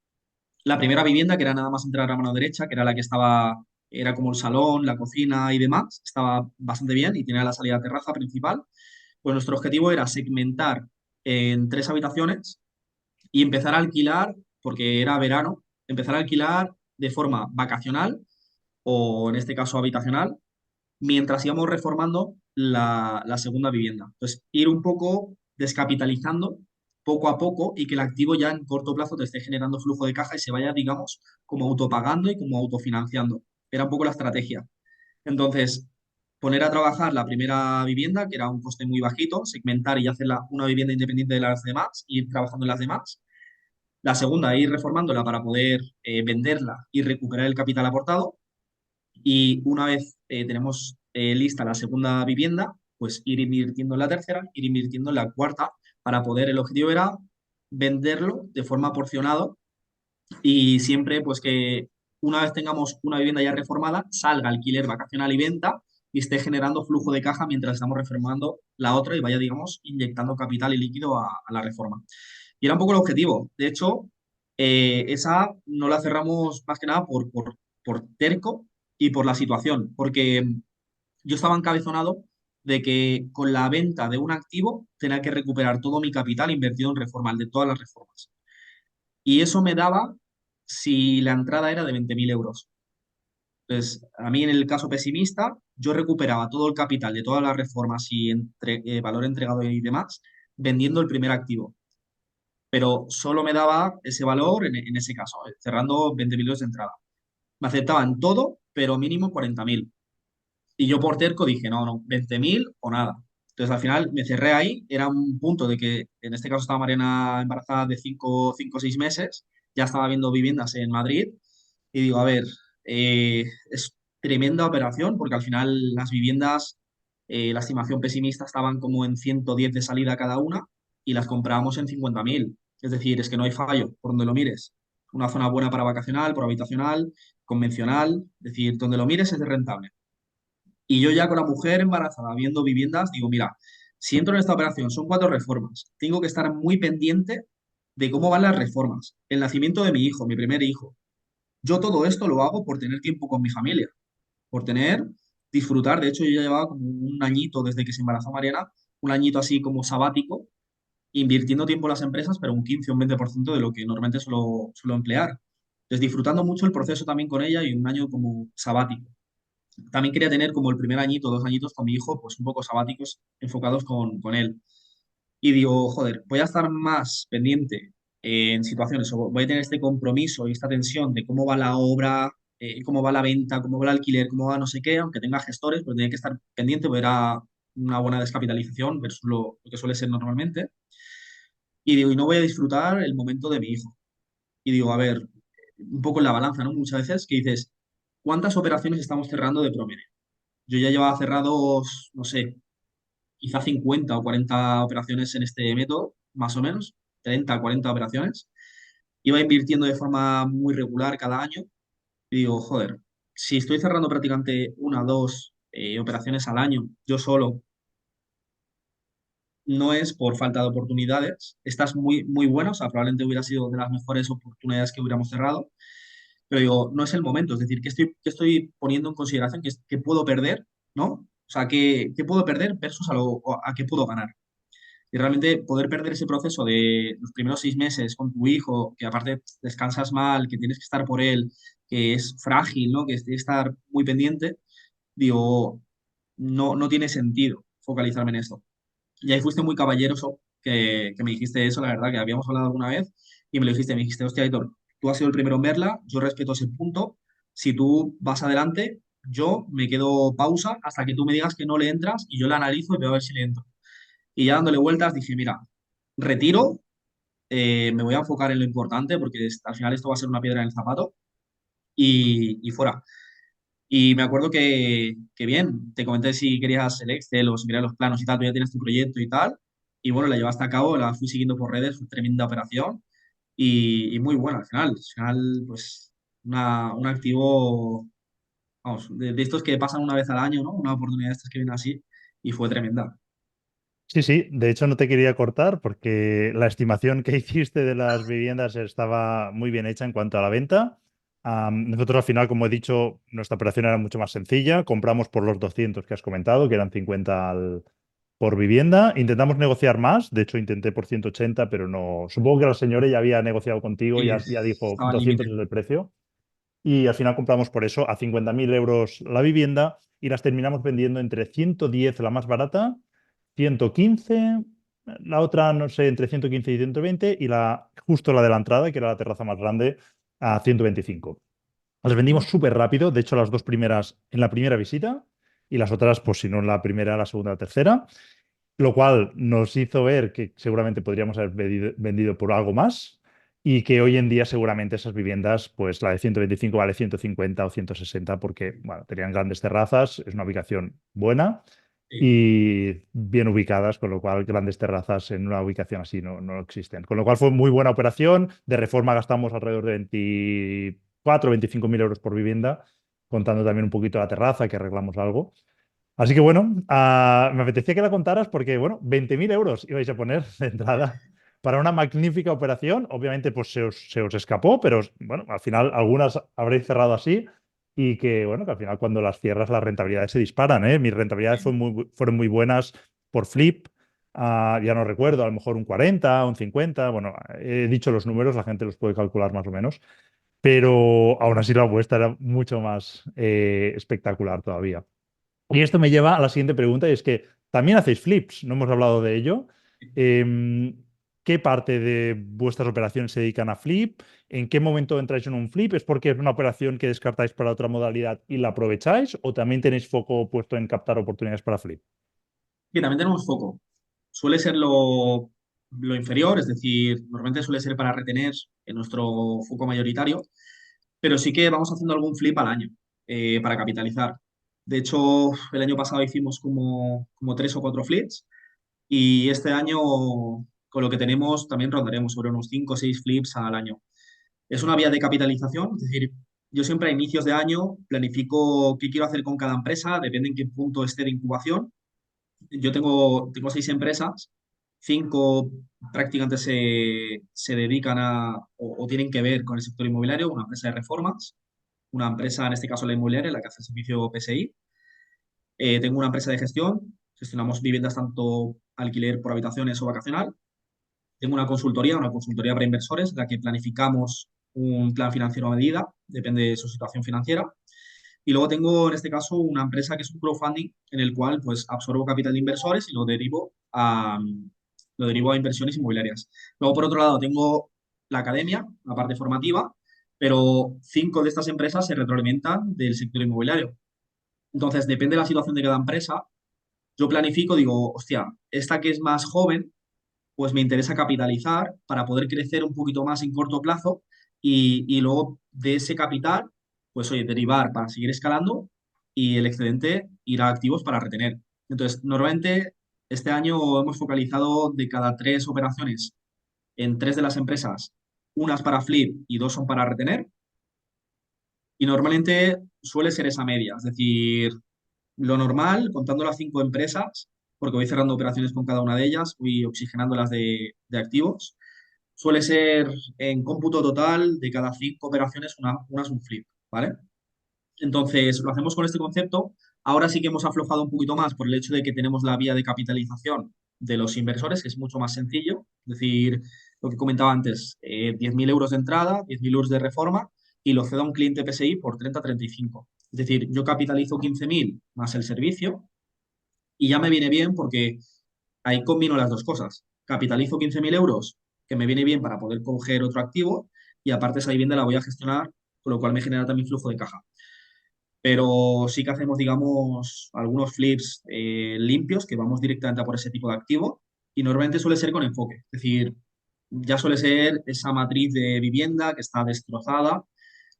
la primera vivienda, que era nada más entrar a mano derecha, que era la que estaba, era como el salón, la cocina y demás, estaba bastante bien y tenía la salida a terraza principal. Pues nuestro objetivo era segmentar en tres habitaciones y empezar a alquilar, porque era verano, empezar a alquilar de forma vacacional o en este caso habitacional mientras íbamos reformando la segunda vivienda. Entonces, ir un poco descapitalizando poco a poco y que el activo ya en corto plazo te esté generando flujo de caja y se vaya, digamos, como autopagando y como autofinanciando. Era un poco la estrategia. Entonces, poner a trabajar la primera vivienda, que era un coste muy bajito, segmentar y hacerla una vivienda independiente de las demás, y ir trabajando en las demás. La segunda, ir reformándola para poder venderla y recuperar el capital aportado. Y una vez tenemos lista la segunda vivienda, pues ir invirtiendo en la tercera, ir invirtiendo en la cuarta, para poder, el objetivo era venderlo de forma porcionado y siempre pues que una vez tengamos una vivienda ya reformada, salga alquiler vacacional y venta y esté generando flujo de caja mientras estamos reformando la otra y vaya, digamos, inyectando capital y líquido a la reforma. Y era un poco el objetivo. De hecho, esa no la cerramos más que nada por terco y por la situación, porque yo estaba encabezonado de que con la venta de un activo tenía que recuperar todo mi capital invertido en reforma, el de todas las reformas. Y eso me daba si la entrada era de 20.000 euros. Entonces, a mí en el caso pesimista, yo recuperaba todo el capital de todas las reformas y valor entregado y demás, vendiendo el primer activo. Pero solo me daba ese valor en ese caso, cerrando 20.000 euros de entrada. Me aceptaban todo, pero mínimo 40.000. Y yo por terco dije, no, 20.000 o nada. Entonces, al final me cerré ahí. Era un punto de que, en este caso, estaba Mariana embarazada de 5 o 6 meses. Ya estaba viendo viviendas en Madrid. Y digo, a ver, es tremenda operación porque al final las viviendas, la estimación pesimista estaban como en 110 de salida cada una y las comprábamos en 50.000. Es decir, es que no hay fallo por donde lo mires. Una zona buena para vacacional, por habitacional, convencional. Es decir, donde lo mires es rentable. Y yo ya con la mujer embarazada viendo viviendas, digo, mira, si entro en esta operación, son 4 reformas, tengo que estar muy pendiente de cómo van las reformas, el nacimiento de mi hijo, mi primer hijo. Yo todo esto lo hago por tener tiempo con mi familia, por disfrutar. De hecho, yo ya llevaba como un añito desde que se embarazó Mariana, un añito así como sabático, invirtiendo tiempo en las empresas, pero un 15 o un 20% de lo que normalmente suelo emplear. Entonces, disfrutando mucho el proceso también con ella y un año como sabático. También quería tener como el primer añito, 2 añitos con mi hijo, pues un poco sabáticos, enfocados con él. Y digo, joder, voy a estar más pendiente en situaciones, o voy a tener este compromiso y esta tensión de cómo va la obra, cómo va la venta, cómo va el alquiler, cómo va no sé qué, aunque tenga gestores, pero tiene que estar pendiente, porque era una buena descapitalización versus lo que suele ser normalmente. Y digo, y no voy a disfrutar el momento de mi hijo. Y digo, a ver, un poco en la balanza, ¿no? Muchas veces que dices, ¿cuántas operaciones estamos cerrando de promedio? Yo ya llevaba cerrados, no sé, quizá 50 o 40 operaciones en este método, más o menos, 30 40 operaciones. Iba invirtiendo de forma muy regular cada año y digo, joder, si estoy cerrando prácticamente una o dos operaciones al año, yo solo, no es por falta de oportunidades. Estás muy, muy bueno, o sea, probablemente hubiera sido de las mejores oportunidades que hubiéramos cerrado, pero digo, no es el momento. Es decir, ¿qué estoy poniendo en consideración? ¿Qué puedo perder? ¿No? O sea, ¿qué puedo perder versus a qué puedo ganar? Y realmente poder perder ese proceso de los primeros 6 meses con tu hijo, que aparte descansas mal, que tienes que estar por él, que es frágil, ¿no? Que tienes que estar muy pendiente, digo, no tiene sentido focalizarme en esto. Y ahí fuiste muy caballeroso que me dijiste eso, la verdad, que habíamos hablado alguna vez y me dijiste, hostia, Aitor, tú has sido el primero en verla, yo respeto ese punto, si tú vas adelante, yo me quedo pausa hasta que tú me digas que no le entras y yo la analizo y veo a ver si le entro. Y ya dándole vueltas dije, mira, retiro, me voy a enfocar en lo importante porque al final esto va a ser una piedra en el zapato y fuera. Y me acuerdo que bien, te comenté si querías el Excel o si querías los planos y tal, tú ya tienes tu proyecto y tal. Y bueno, la llevaste a cabo, la fui siguiendo por redes, fue tremenda operación y muy buena al final. Al final, pues, un activo, vamos, de estos que pasan una vez al año, ¿no? Una oportunidad de estas que vienen así y fue tremenda. Sí, sí, de hecho no te quería cortar porque la estimación que hiciste de las viviendas estaba muy bien hecha en cuanto a la venta. Nosotros al final, como he dicho, nuestra operación era mucho más sencilla. Compramos por los 200 que has comentado, que eran 50 por vivienda. Intentamos negociar más, de hecho intenté por 180, pero no. Supongo que la señora ya había negociado contigo, Y ya dijo estaba al 200 límite. es el precio. Y al final compramos por eso a 50.000 euros la vivienda y las terminamos vendiendo entre 110 la más barata, 115, la otra, no sé, entre 115 y 120 y justo la de la entrada, que era la terraza más grande, a 125. Las vendimos súper rápido, de hecho las dos primeras en la primera visita y las otras, pues si no en la primera, la segunda, la tercera, lo cual nos hizo ver que seguramente podríamos haber vendido por algo más y que hoy en día seguramente esas viviendas, pues la de 125 vale 150 o 160 porque, bueno, tenían grandes terrazas, es una ubicación buena Sí. y bien ubicadas, con lo cual grandes terrazas en una ubicación así no existen. Con lo cual fue muy buena operación. De reforma gastamos alrededor de 24 25 mil euros por vivienda, contando también un poquito la terraza, que arreglamos algo. Así que bueno, me apetecía que la contaras porque, bueno, 20.000 euros ibais a poner de entrada para una magnífica operación. Obviamente, pues se os escapó, pero bueno, al final algunas habréis cerrado así y que, bueno, que al final cuando las cierras las rentabilidades se disparan, ¿eh? Mis rentabilidades fueron muy buenas por flip. Ya no recuerdo, a lo mejor un 40, un 50. Bueno, he dicho los números, la gente los puede calcular más o menos, pero aún así la vuestra era mucho más espectacular todavía. Y esto me lleva a la siguiente pregunta, y es que también hacéis flips, no hemos hablado de ello. Em, ¿Qué parte de vuestras operaciones se dedican a flip? ¿En qué momento entráis en un flip? ¿Es porque es una operación que descartáis para otra modalidad y la aprovecháis? ¿O también tenéis foco puesto en captar oportunidades para flip? Y también tenemos foco. Suele ser lo inferior, es decir, normalmente suele ser para retener en nuestro foco mayoritario, pero sí que vamos haciendo algún flip al año para capitalizar. De hecho, el año pasado hicimos como 3 o 4 flips y este año, con lo que tenemos, también rondaremos sobre unos 5 o 6 flips al año. Es una vía de capitalización, es decir, yo siempre a inicios de año planifico qué quiero hacer con cada empresa, depende en qué punto esté de incubación. Yo tengo 6 empresas, 5 prácticamente se dedican o tienen que ver con el sector inmobiliario, una empresa de reformas, una empresa, en este caso la inmobiliaria, la que hace el servicio PSI. Tengo una empresa de gestión, gestionamos viviendas tanto alquiler por habitaciones o vacacional. Tengo una consultoría para inversores, en la que planificamos un plan financiero a medida, depende de su situación financiera. Y luego tengo, en este caso, una empresa que es un crowdfunding en el cual pues absorbo capital de inversores y lo derivo a inversiones inmobiliarias. Luego, por otro lado, tengo la academia, la parte formativa, pero 5 de estas empresas se retroalimentan del sector inmobiliario. Entonces, depende de la situación de cada empresa. Yo planifico, digo, hostia, esta que es más joven, pues me interesa capitalizar para poder crecer un poquito más en corto plazo y luego de ese capital, pues oye, derivar para seguir escalando y el excedente ir a activos para retener. Entonces, normalmente este año hemos focalizado de cada 3 operaciones en 3 de las empresas, unas para flip y 2 son para retener. Y normalmente suele ser esa media, es decir, lo normal, contando las 5 empresas, porque voy cerrando operaciones con cada una de ellas, voy oxigenándolas de activos, suele ser en cómputo total de cada 5 operaciones una es un flip, ¿vale? Entonces, lo hacemos con este concepto. Ahora sí que hemos aflojado un poquito más por el hecho de que tenemos la vía de capitalización de los inversores, que es mucho más sencillo. Es decir, lo que comentaba antes, 10.000 euros de entrada, 10.000 euros de reforma y lo cedo a un cliente PSI por 30 35. Es decir, yo capitalizo 15.000 más el servicio y ya me viene bien porque ahí combino las dos cosas. Capitalizo 15.000 euros, que me viene bien para poder coger otro activo y aparte esa vivienda la voy a gestionar, con lo cual me genera también flujo de caja, pero sí que hacemos, digamos, algunos flips limpios que vamos directamente a por ese tipo de activo y normalmente suele ser con enfoque. Es decir, ya suele ser esa matriz de vivienda que está destrozada,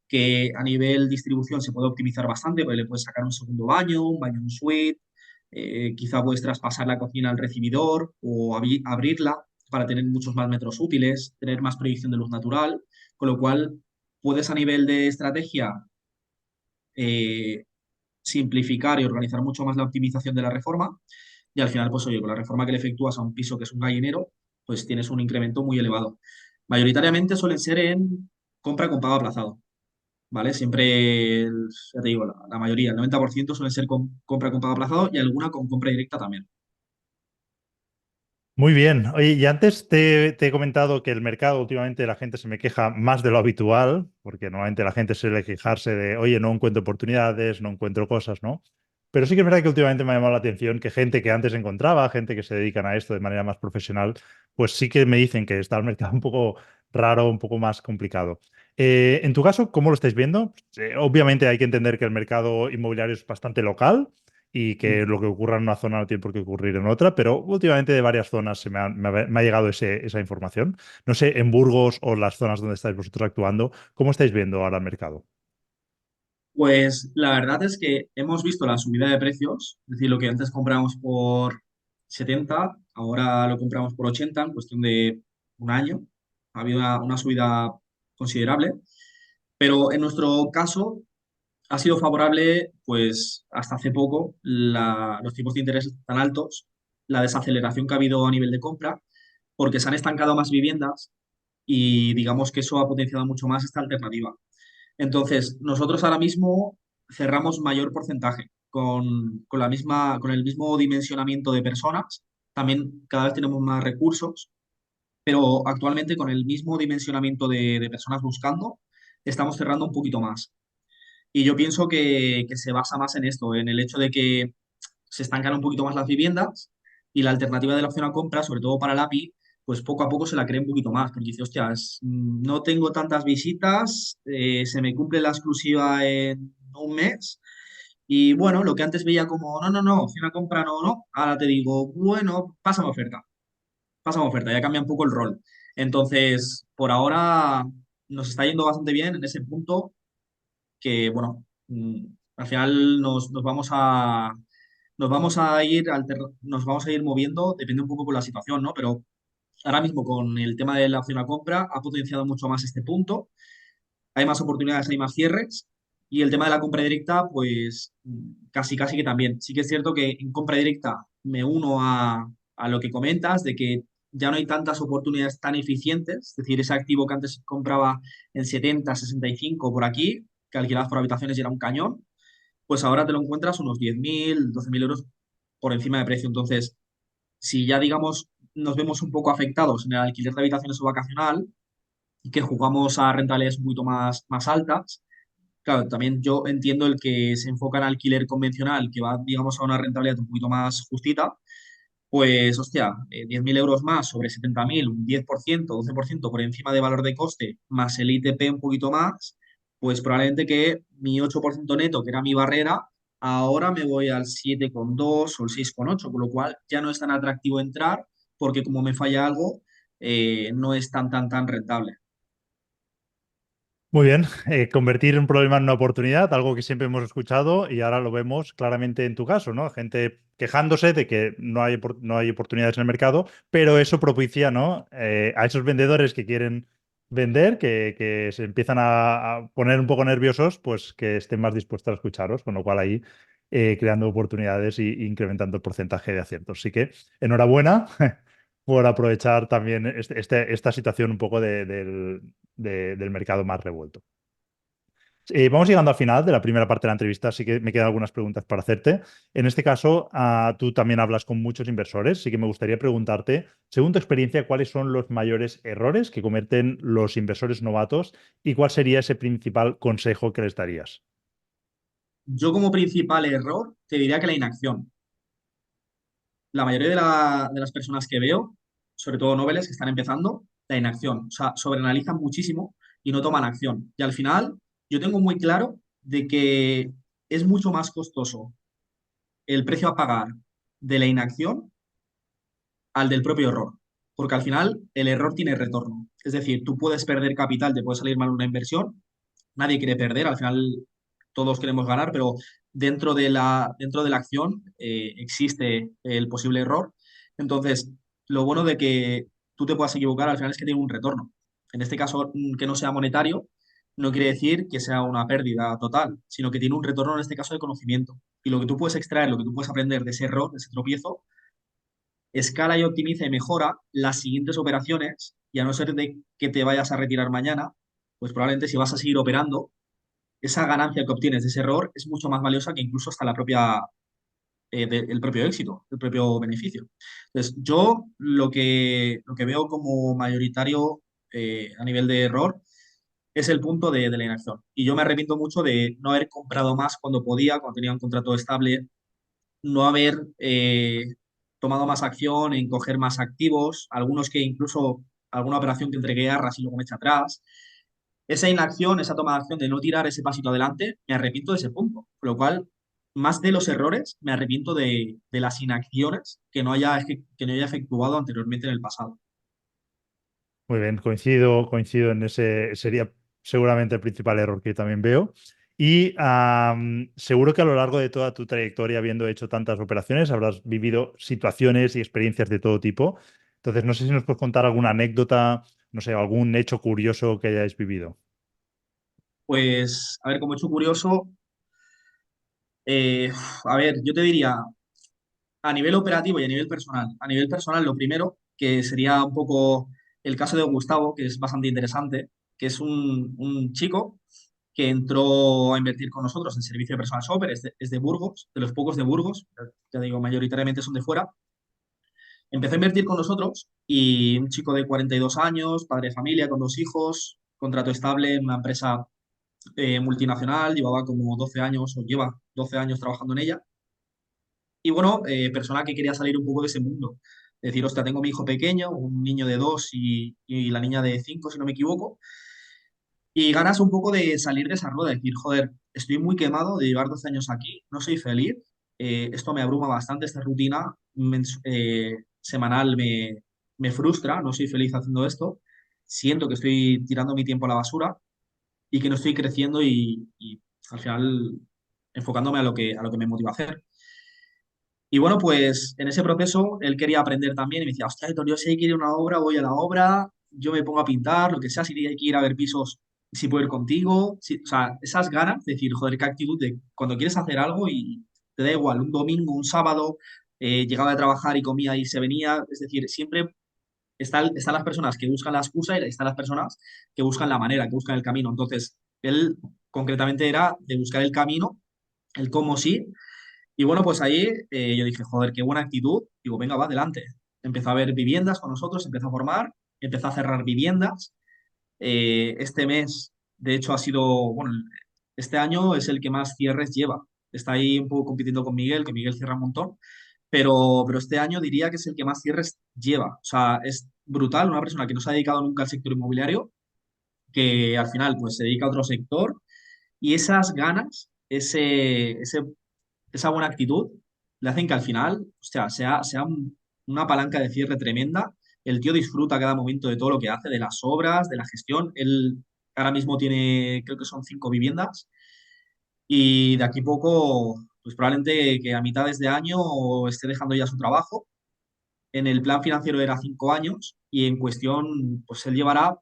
que a nivel distribución se puede optimizar bastante, porque le puedes sacar un segundo baño, un baño en suite, quizá puedes traspasar la cocina al recibidor o abrirla para tener muchos más metros útiles, tener más proyección de luz natural, con lo cual puedes a nivel de estrategia eh, simplificar y organizar mucho más la optimización de la reforma. Y al final, pues oye, con la reforma que le efectúas a un piso que es un gallinero, pues tienes un incremento muy elevado. Mayoritariamente suelen ser en compra con pago aplazado, ¿vale? Siempre, ya te digo, la mayoría, el 90% suelen ser con compra con pago aplazado y alguna con compra directa también. Muy bien. Oye, y antes te he comentado que el mercado últimamente la gente se me queja más de lo habitual, porque normalmente la gente suele quejarse de, oye, no encuentro oportunidades, no encuentro cosas, ¿no? Pero sí que es verdad que últimamente me ha llamado la atención que gente que antes encontraba, gente que se dedican a esto de manera más profesional, pues sí que me dicen que está el mercado un poco raro, un poco más complicado. En tu caso, ¿cómo lo estáis viendo? Obviamente hay que entender que el mercado inmobiliario es bastante local y que lo que ocurra en una zona no tiene por qué ocurrir en otra, pero últimamente de varias zonas me ha llegado esa información. No sé, en Burgos o las zonas donde estáis vosotros actuando, ¿cómo estáis viendo ahora el mercado? Pues la verdad es que hemos visto la subida de precios, es decir, lo que antes comprábamos por 70, ahora lo compramos por 80 en cuestión de un año. Ha habido una subida considerable, pero en nuestro caso ha sido favorable, pues hasta hace poco, los tipos de interés tan altos, la desaceleración que ha habido a nivel de compra, porque se han estancado más viviendas y digamos que eso ha potenciado mucho más esta alternativa. Entonces, nosotros ahora mismo cerramos mayor porcentaje con el mismo dimensionamiento de personas. También cada vez tenemos más recursos, pero actualmente con el mismo dimensionamiento de personas buscando, estamos cerrando un poquito más. Y yo pienso que se basa más en esto, en el hecho de que se estancan un poquito más las viviendas y la alternativa de la opción a compra, sobre todo para la API, pues poco a poco se la cree un poquito más, porque dice, hostia, no tengo tantas visitas, se me cumple la exclusiva en un mes Y bueno, lo que antes veía como, no, no, no, si una compra no, no, ahora te digo, bueno, pásame oferta, ya cambia un poco el rol. Entonces, por ahora nos está yendo bastante bien en ese punto que, bueno, al final nos vamos a ir moviendo, depende un poco con la situación, ¿no? Pero ahora mismo con el tema de la opción a compra ha potenciado mucho más este punto, hay más oportunidades, hay más cierres. Y el tema de la compra directa, pues casi, casi que también. Sí que es cierto que en compra directa me uno a lo que comentas, de que ya no hay tantas oportunidades tan eficientes. Es decir, ese activo que antes compraba en 70, 65 por aquí, que alquilabas por habitaciones y era un cañón, pues ahora te lo encuentras unos 10.000, 12.000 euros por encima de precio. Entonces, si ya, digamos, nos vemos un poco afectados en el alquiler de habitaciones o vacacional, y que jugamos a rentabilidades un poquito más altas. Claro, también yo entiendo el que se enfoca en alquiler convencional, que va, digamos, a una rentabilidad un poquito más justita, pues, hostia, 10.000 euros más sobre 70.000, un 10%, 12% por encima de valor de coste, más el ITP un poquito más, pues probablemente que mi 8% neto, que era mi barrera, ahora me voy al 7,2 o el 6,8, con lo cual ya no es tan atractivo entrar, porque como me falla algo, no es tan rentable. Muy bien, convertir un problema en una oportunidad, algo que siempre hemos escuchado y ahora lo vemos claramente en tu caso, ¿no? Gente quejándose de que no hay oportunidades en el mercado, pero eso propicia, ¿no? A esos vendedores que quieren vender, que se empiezan a poner un poco nerviosos, pues que estén más dispuestos a escucharos, con lo cual ahí creando oportunidades y incrementando el porcentaje de aciertos. Así que enhorabuena por aprovechar también esta situación un poco del mercado más revuelto. Vamos llegando al final de la primera parte de la entrevista, así que me quedan algunas preguntas para hacerte. En este caso, tú también hablas con muchos inversores, así que me gustaría preguntarte, según tu experiencia, ¿cuáles son los mayores errores que cometen los inversores novatos y cuál sería ese principal consejo que les darías? Yo como principal error te diría que la inacción. La mayoría de las personas que veo, sobre todo noveles que están empezando, la inacción. O sea, sobreanalizan muchísimo y no toman acción. Y al final, yo tengo muy claro de que es mucho más costoso el precio a pagar de la inacción al del propio error. Porque al final el error tiene retorno. Es decir, tú puedes perder capital, te puede salir mal una inversión, nadie quiere perder, al final todos queremos ganar, pero dentro de la acción existe el posible error. Entonces, lo bueno de que tú te puedas equivocar al final es que tiene un retorno. En este caso, que no sea monetario, no quiere decir que sea una pérdida total, sino que tiene un retorno en este caso de conocimiento. Y lo que tú puedes extraer, lo que tú puedes aprender de ese error, de ese tropiezo, escala y optimiza y mejora las siguientes operaciones, y a no ser de que te vayas a retirar mañana, pues probablemente si vas a seguir operando, esa ganancia que obtienes de ese error es mucho más valiosa que incluso hasta el propio éxito, el propio beneficio. Entonces, yo lo que veo como mayoritario a nivel de error es el punto de la inacción. Y yo me arrepiento mucho de no haber comprado más cuando podía, cuando tenía un contrato estable, no haber tomado más acción en coger más activos, algunos que incluso alguna operación que entregué arras y luego me echa atrás. Esa inacción, esa toma de acción de no tirar ese pasito adelante, me arrepiento de ese punto. Con lo cual, más de los errores, me arrepiento de las inacciones que no haya efectuado anteriormente en el pasado. Muy bien, coincido en ese, sería seguramente el principal error que también veo. Y seguro que a lo largo de toda tu trayectoria, habiendo hecho tantas operaciones, habrás vivido situaciones y experiencias de todo tipo. Entonces, no sé si nos puedes contar alguna anécdota, no sé, algún hecho curioso que hayáis vivido. Pues, a ver, como hecho curioso, eh, a ver, yo te diría, a nivel operativo y a nivel personal, lo primero, que sería un poco el caso de Gustavo, que es bastante interesante, que es un chico que entró a invertir con nosotros en servicio de personal shopper, es de Burgos, de los pocos de Burgos, ya digo, mayoritariamente son de fuera. Empezó a invertir con nosotros y un chico de 42 años, padre de familia, con dos hijos, contrato estable en una empresa multinacional, llevaba como 12 años o lleva 12 años trabajando en ella. Y bueno, persona que quería salir un poco de ese mundo. Decir, hostia, tengo mi hijo pequeño, un niño de 2 y la niña de 5 si no me equivoco. Y ganas un poco de salir de esa rueda, decir, joder, estoy muy quemado de llevar 12 años aquí, no soy feliz, esto me abruma bastante, esta rutina semanal me frustra, no soy feliz haciendo esto, siento que estoy tirando mi tiempo a la basura y que no estoy creciendo y al final enfocándome a lo que me motiva a hacer. Y bueno, pues en ese proceso él quería aprender también y me decía, hostia, Héctor, yo si hay que ir a una obra, voy a la obra, yo me pongo a pintar, lo que sea, si hay que ir a ver pisos, si puedo ir contigo. O sea, esas ganas de decir, joder, qué actitud de cuando quieres hacer algo y te da igual, un domingo, un sábado, llegaba de trabajar y comía y se venía. Es decir, siempre están las personas que buscan la excusa y están las personas que buscan la manera, que buscan el camino. Entonces, él concretamente era de buscar el camino, el cómo sí. Y bueno, pues ahí yo dije, joder, qué buena actitud. Digo, venga, va, adelante. Empezó a ver viviendas con nosotros, empezó a formar, empezó a cerrar viviendas. Este mes, de hecho, ha sido, bueno, este año es el que más cierres lleva. Está ahí un poco compitiendo con Miguel, que Miguel cierra un montón, pero este año diría que es el que más cierres lleva. O sea, es brutal, una persona que no se ha dedicado nunca al sector inmobiliario, que al final pues se dedica a otro sector y esas ganas, esa buena actitud le hacen que al final, hostia, sea una palanca de cierre tremenda. El tío disfruta cada momento de todo lo que hace, de las obras, de la gestión. Él ahora mismo tiene, creo que son 5 viviendas y de aquí poco, pues probablemente que a mitades de año esté dejando ya su trabajo. En el plan financiero era 5 años y en cuestión, pues él llevará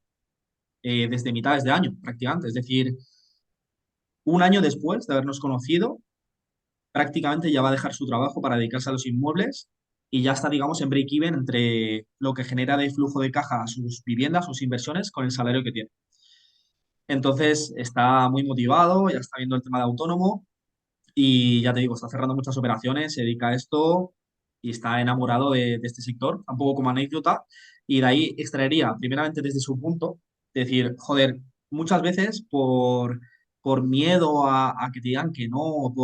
desde mitades de año prácticamente. Es decir, un año después de habernos conocido, prácticamente ya va a dejar su trabajo para dedicarse a los inmuebles y ya está, digamos, en break-even entre lo que genera de flujo de caja a sus viviendas, sus inversiones, con el salario que tiene. Entonces está muy motivado, ya está viendo el tema de autónomo y ya te digo, está cerrando muchas operaciones, se dedica a esto y está enamorado de este sector, tampoco como anécdota. Y de ahí extraería, primeramente desde su punto, decir, joder, muchas veces por miedo a que te digan que no,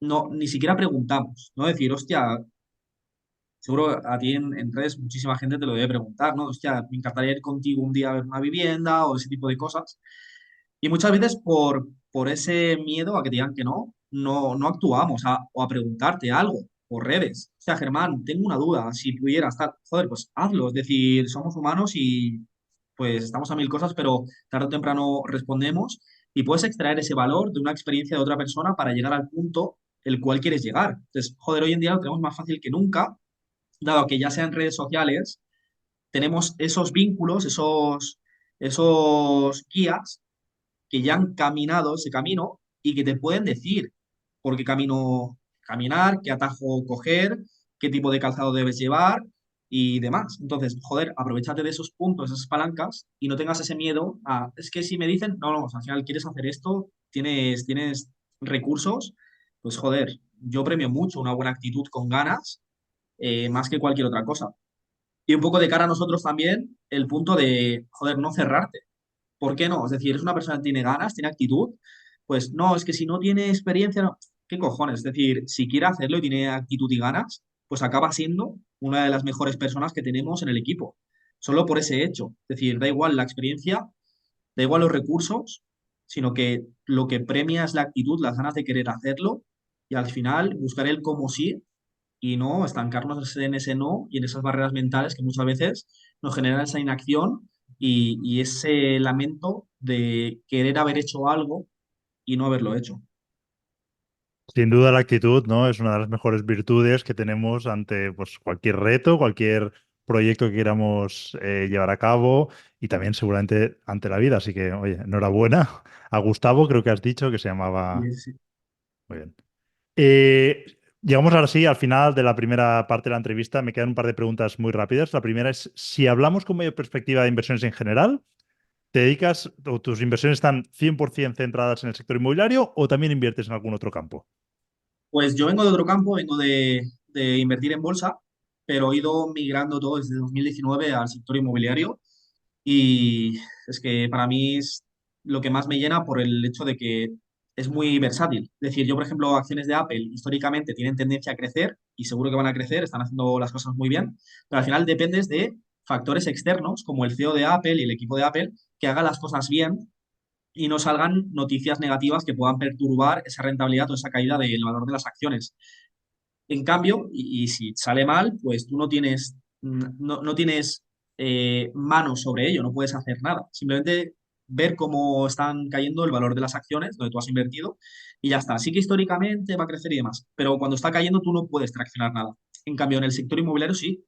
no, ni siquiera preguntamos, ¿no? Decir, hostia, seguro a ti en redes muchísima gente te lo debe preguntar, ¿no? Hostia, me encantaría ir contigo un día a ver una vivienda o ese tipo de cosas. Y muchas veces por ese miedo a que te digan que no, no actuamos o a preguntarte algo por redes. O sea, Germán, tengo una duda, si pudieras estar, joder, pues hazlo. Es decir, somos humanos y pues estamos a mil cosas, pero tarde o temprano respondemos y puedes extraer ese valor de una experiencia de otra persona para llegar al punto el cual quieres llegar. Entonces, joder, hoy en día lo tenemos más fácil que nunca, dado que ya sean redes sociales, tenemos esos vínculos, esos guías que ya han caminado ese camino y que te pueden decir por qué camino caminar, qué atajo coger, qué tipo de calzado debes llevar y demás. Entonces, joder, aprovechate de esos puntos, esas palancas y no tengas ese miedo a, es que si me dicen, no, no, al final quieres hacer esto, tienes recursos, pues joder, yo premio mucho una buena actitud con ganas más que cualquier otra cosa. Y un poco de cara a nosotros también, el punto de, joder, no cerrarte. ¿Por qué no? Es decir, es una persona que tiene ganas, tiene actitud, pues no, es que si no tiene experiencia, no. ¿Qué cojones? Es decir, si quiere hacerlo y tiene actitud y ganas, pues acaba siendo una de las mejores personas que tenemos en el equipo. Solo por ese hecho. Es decir, da igual la experiencia, da igual los recursos, sino que lo que premia es la actitud, las ganas de querer hacerlo y al final buscar el cómo sí y no estancarnos en ese no y en esas barreras mentales que muchas veces nos generan esa inacción y ese lamento de querer haber hecho algo y no haberlo hecho. Sin duda la actitud, ¿no? Es una de las mejores virtudes que tenemos ante pues, cualquier reto, cualquier proyecto que queramos llevar a cabo y también seguramente ante la vida. Así que, oye, enhorabuena a Gustavo, creo que has dicho que se llamaba... Y sí. Muy bien. Llegamos ahora sí al final de la primera parte de la entrevista. Me quedan un par de preguntas muy rápidas. La primera es, si hablamos con medio perspectiva de inversiones en general, ¿te dedicas o tus inversiones están 100% centradas en el sector inmobiliario o también inviertes en algún otro campo? Pues yo vengo de otro campo, vengo de invertir en bolsa, pero he ido migrando todo desde 2019 al sector inmobiliario y es que para mí es lo que más me llena por el hecho de que es muy versátil. Es decir, yo, por ejemplo, acciones de Apple históricamente tienen tendencia a crecer y seguro que van a crecer, están haciendo las cosas muy bien, pero al final dependes de factores externos como el CEO de Apple y el equipo de Apple que hagan las cosas bien y no salgan noticias negativas que puedan perturbar esa rentabilidad o esa caída del valor de las acciones. En cambio, y si sale mal, pues tú no tienes mano sobre ello, no puedes hacer nada. Simplemente ver cómo están cayendo el valor de las acciones donde tú has invertido y ya está. Sí que históricamente va a crecer y demás, pero cuando está cayendo tú no puedes traccionar nada. En cambio, en el sector inmobiliario sí.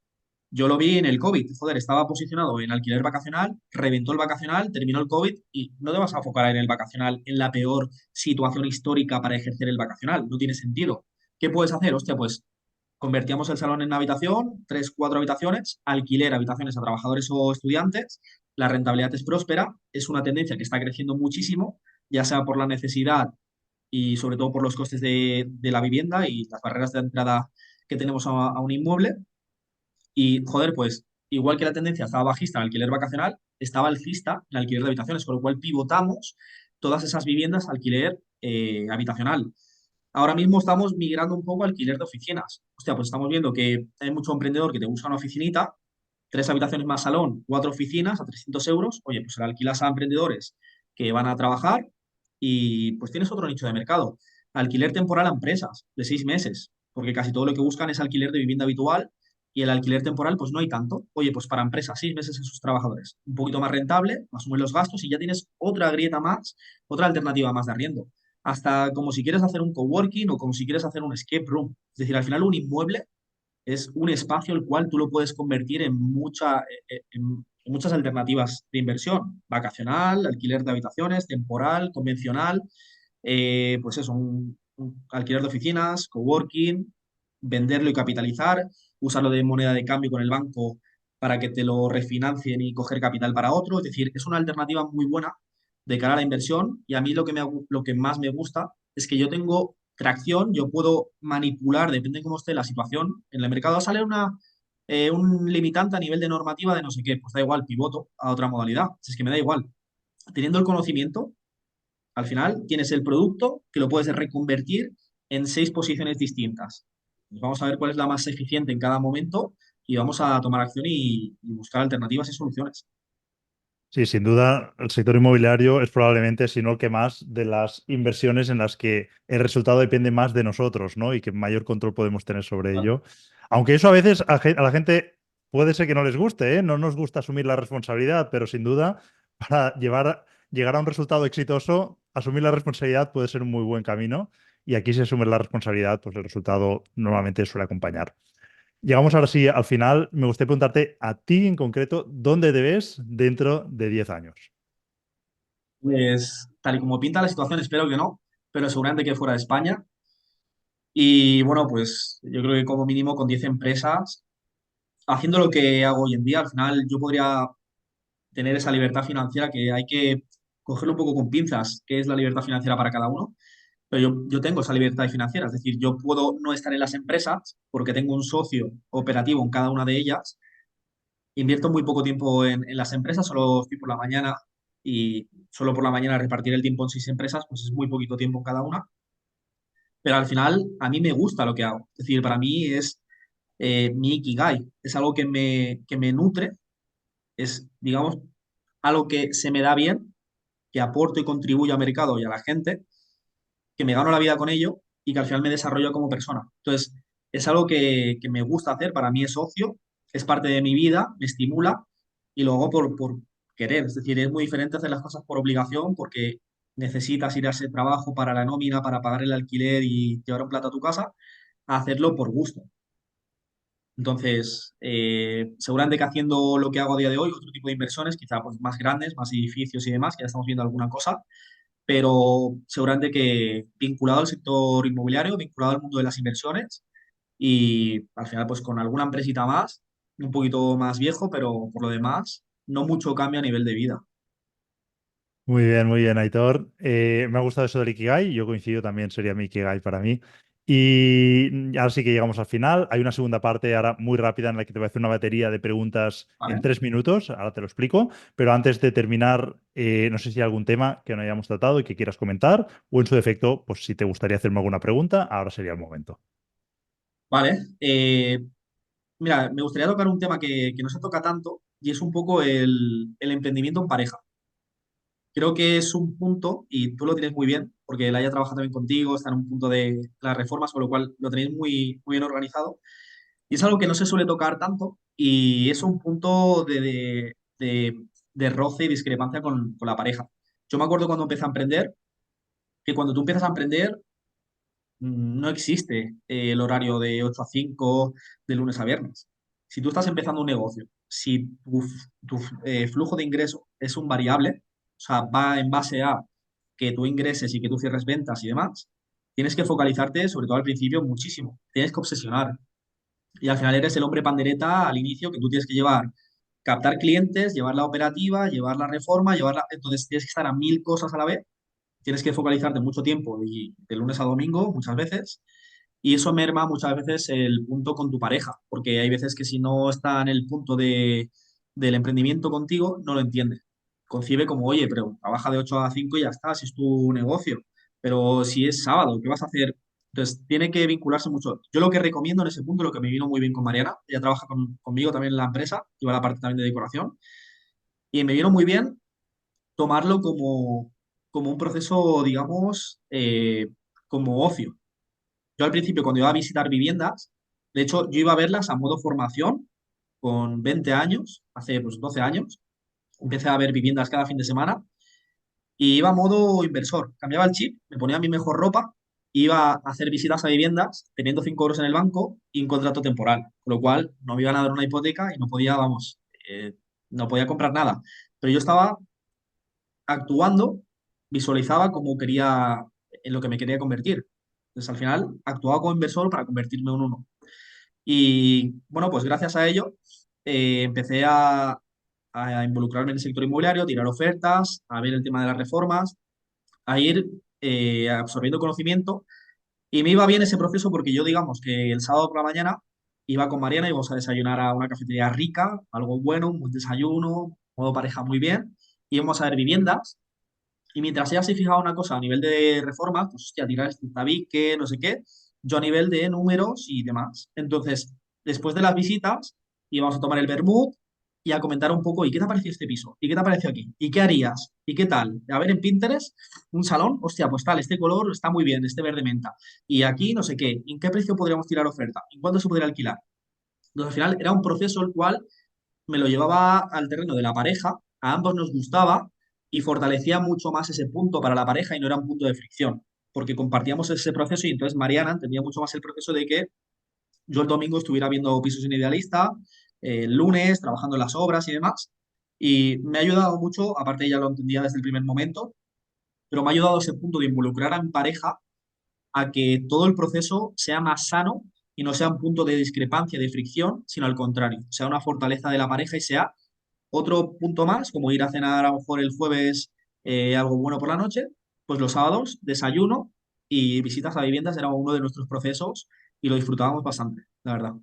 Yo lo vi en el COVID. Joder, estaba posicionado en alquiler vacacional, reventó el vacacional, terminó el COVID y no te vas a enfocar en el vacacional, en la peor situación histórica para ejercer el vacacional. No tiene sentido. ¿Qué puedes hacer? Hostia, pues convertíamos el salón en habitación, tres, cuatro habitaciones, alquiler habitaciones a trabajadores o estudiantes, la rentabilidad es próspera, es una tendencia que está creciendo muchísimo, ya sea por la necesidad y sobre todo por los costes de la vivienda y las barreras de entrada que tenemos a un inmueble. Y, joder, pues igual que la tendencia estaba bajista en alquiler vacacional, estaba alcista en alquiler de habitaciones, con lo cual pivotamos todas esas viviendas a alquiler habitacional. Ahora mismo estamos migrando un poco a alquiler de oficinas. Hostia, pues estamos viendo que hay mucho emprendedor que te busca una oficinita, tres habitaciones más salón, cuatro oficinas a 300 euros. Oye, pues se la alquilas a emprendedores que van a trabajar y pues tienes otro nicho de mercado. Alquiler temporal a empresas de 6 meses, porque casi todo lo que buscan es alquiler de vivienda habitual y el alquiler temporal pues no hay tanto. Oye, pues para empresas, 6 meses a sus trabajadores. Un poquito más rentable, asumen los gastos y ya tienes otra grieta más, otra alternativa más de arriendo hasta como si quieres hacer un coworking o como si quieres hacer un escape room. Es decir, al final un inmueble es un espacio el cual tú lo puedes convertir en muchas alternativas de inversión, vacacional, alquiler de habitaciones, temporal, convencional, pues eso, un alquiler de oficinas, coworking, venderlo y capitalizar, usarlo de moneda de cambio con el banco para que te lo refinancien y coger capital para otro. Es decir, es una alternativa muy buena de cara a la inversión y a mí lo que más me gusta es que yo tengo tracción, yo puedo manipular, depende de cómo esté la situación. En el mercado sale un limitante a nivel de normativa de no sé qué, pues da igual, pivoto a otra modalidad. Si es que me da igual. Teniendo el conocimiento, al final tienes el producto que lo puedes reconvertir en 6 posiciones distintas. Pues vamos a ver cuál es la más eficiente en cada momento y vamos a tomar acción y buscar alternativas y soluciones. Sí, sin duda, el sector inmobiliario es probablemente, si no el que más, de las inversiones en las que el resultado depende más de nosotros, ¿no? Y que mayor control podemos tener sobre ello. Aunque eso a veces a la gente puede ser que no les guste, ¿eh? No nos gusta asumir la responsabilidad, pero sin duda, para llegar a un resultado exitoso, asumir la responsabilidad puede ser un muy buen camino. Y aquí, si asumes la responsabilidad, pues el resultado normalmente suele acompañar. Llegamos ahora sí al final. Me gustaría preguntarte a ti en concreto, ¿dónde te ves dentro de 10 años? Pues tal y como pinta la situación, espero que no, pero seguramente que fuera de España. Y bueno, pues yo creo que como mínimo con 10 empresas, haciendo lo que hago hoy en día, al final yo podría tener esa libertad financiera que hay que cogerlo un poco con pinzas, que es la libertad financiera para cada uno. Pero yo tengo esa libertad financiera, es decir, yo puedo no estar en las empresas porque tengo un socio operativo en cada una de ellas. Invierto muy poco tiempo en las empresas, solo estoy por la mañana y solo por la mañana repartir el tiempo en 6 empresas, pues es muy poquito tiempo en cada una. Pero al final a mí me gusta lo que hago. Es decir, para mí es mi ikigai, es algo que me nutre, es, digamos, algo que se me da bien, que aporto y contribuyo al mercado y a la gente que me gano la vida con ello y que al final me desarrollo como persona. Entonces, es algo que me gusta hacer, para mí es ocio, es parte de mi vida, me estimula y lo hago por querer. Es decir, es muy diferente hacer las cosas por obligación porque necesitas ir a ese trabajo para la nómina, para pagar el alquiler y llevar un plato a tu casa, a hacerlo por gusto. Entonces, seguramente que haciendo lo que hago a día de hoy, otro tipo de inversiones, quizá pues, más grandes, más edificios y demás, que ya estamos viendo alguna cosa, pero seguramente que vinculado al sector inmobiliario, vinculado al mundo de las inversiones y al final pues con alguna empresita más, un poquito más viejo, pero por lo demás no mucho cambio a nivel de vida. Muy bien, Aitor. Me ha gustado eso del Ikigai. Yo coincido también, sería mi Ikigai para mí. Y ahora sí que llegamos al final. Hay una segunda parte ahora muy rápida en la que te voy a hacer una batería de preguntas en ¿Vale? 3 minutos. Ahora te lo explico. Pero antes de terminar, no sé si hay algún tema que no hayamos tratado y que quieras comentar. O en su defecto, pues si te gustaría hacerme alguna pregunta, ahora sería el momento. Vale. Mira, me gustaría tocar un tema que no se toca tanto y es un poco el emprendimiento en pareja. Creo que es un punto, y tú lo tienes muy bien, porque él haya trabajado también contigo, está en un punto de las reformas, con lo cual lo tenéis muy, muy bien organizado. Y es algo que no se suele tocar tanto, y es un punto de roce y discrepancia con la pareja. Yo me acuerdo cuando empecé a emprender, que cuando tú empiezas a emprender, no existe el horario de 8 a 5 de lunes a viernes. Si tú estás empezando un negocio, si tu flujo de ingreso es un variable, o sea, va en base a que tú ingreses y que tú cierres ventas y demás, tienes que focalizarte, sobre todo al principio, muchísimo. Tienes que obsesionar. Y al final eres el hombre pandereta al inicio que tú tienes que llevar, captar clientes, llevar la operativa, llevar la reforma, llevarla. Entonces tienes que estar a mil cosas a la vez, tienes que focalizarte mucho tiempo y de lunes a domingo muchas veces y eso merma muchas veces el punto con tu pareja, porque hay veces que si no está en el punto del emprendimiento contigo, no lo entiende. Concibe como, oye, pero trabaja de 8 a 5 y ya está, si es tu negocio. Pero si es sábado, ¿qué vas a hacer? Entonces, tiene que vincularse mucho. Yo lo que recomiendo en ese punto, lo que me vino muy bien con Mariana, ella trabaja conmigo también en la empresa, lleva la parte también de decoración, y me vino muy bien tomarlo como un proceso, digamos, como ocio. Yo al principio, cuando iba a visitar viviendas, de hecho, yo iba a verlas a modo formación con 20 años, hace pues 12 años. Empecé a ver viviendas cada fin de semana y iba a modo inversor. Cambiaba el chip, me ponía mi mejor ropa, iba a hacer visitas a viviendas teniendo 5 euros en el banco y un contrato temporal, con lo cual no me iban a dar una hipoteca y no podía, vamos, no podía comprar nada. Pero yo estaba actuando, visualizaba cómo quería, en lo que me quería convertir. Entonces, al final, actuaba como inversor para convertirme en uno. Y bueno, pues gracias a ello empecé a involucrarme en el sector inmobiliario, a tirar ofertas, a ver el tema de las reformas, a ir absorbiendo conocimiento. Y me iba bien ese proceso porque yo, digamos, que el sábado por la mañana iba con Mariana, íbamos a desayunar a una cafetería rica, algo bueno, un buen desayuno, modo pareja muy bien. Íbamos a ver viviendas y mientras ella se fijaba una cosa a nivel de reforma, pues hostia, tirar este tabique, no sé qué, yo a nivel de números y demás. Entonces, después de las visitas, íbamos a tomar el vermut y a comentar un poco, ¿y qué te ha parecido este piso? ¿Y qué te ha parecido aquí? ¿Y qué harías? ¿Y qué tal? A ver, en Pinterest, un salón, hostia, pues tal, este color está muy bien, este verde menta. Y aquí no sé qué, ¿en qué precio podríamos tirar oferta? ¿En cuánto se podría alquilar? Entonces, al final era un proceso el cual me lo llevaba al terreno de la pareja, a ambos nos gustaba y fortalecía mucho más ese punto para la pareja y no era un punto de fricción, porque compartíamos ese proceso y entonces Mariana entendía mucho más el proceso de que yo el domingo estuviera viendo Pisos en Idealista, el lunes trabajando en las obras y demás. Y me ha ayudado mucho, aparte ella lo entendía desde el primer momento, pero me ha ayudado ese punto de involucrar a mi pareja a que todo el proceso sea más sano y no sea un punto de discrepancia, de fricción, sino al contrario, sea una fortaleza de la pareja y sea otro punto más, como ir a cenar a lo mejor el jueves algo bueno por la noche, pues los sábados desayuno y visitas a viviendas era uno de nuestros procesos y lo disfrutábamos bastante, la verdad.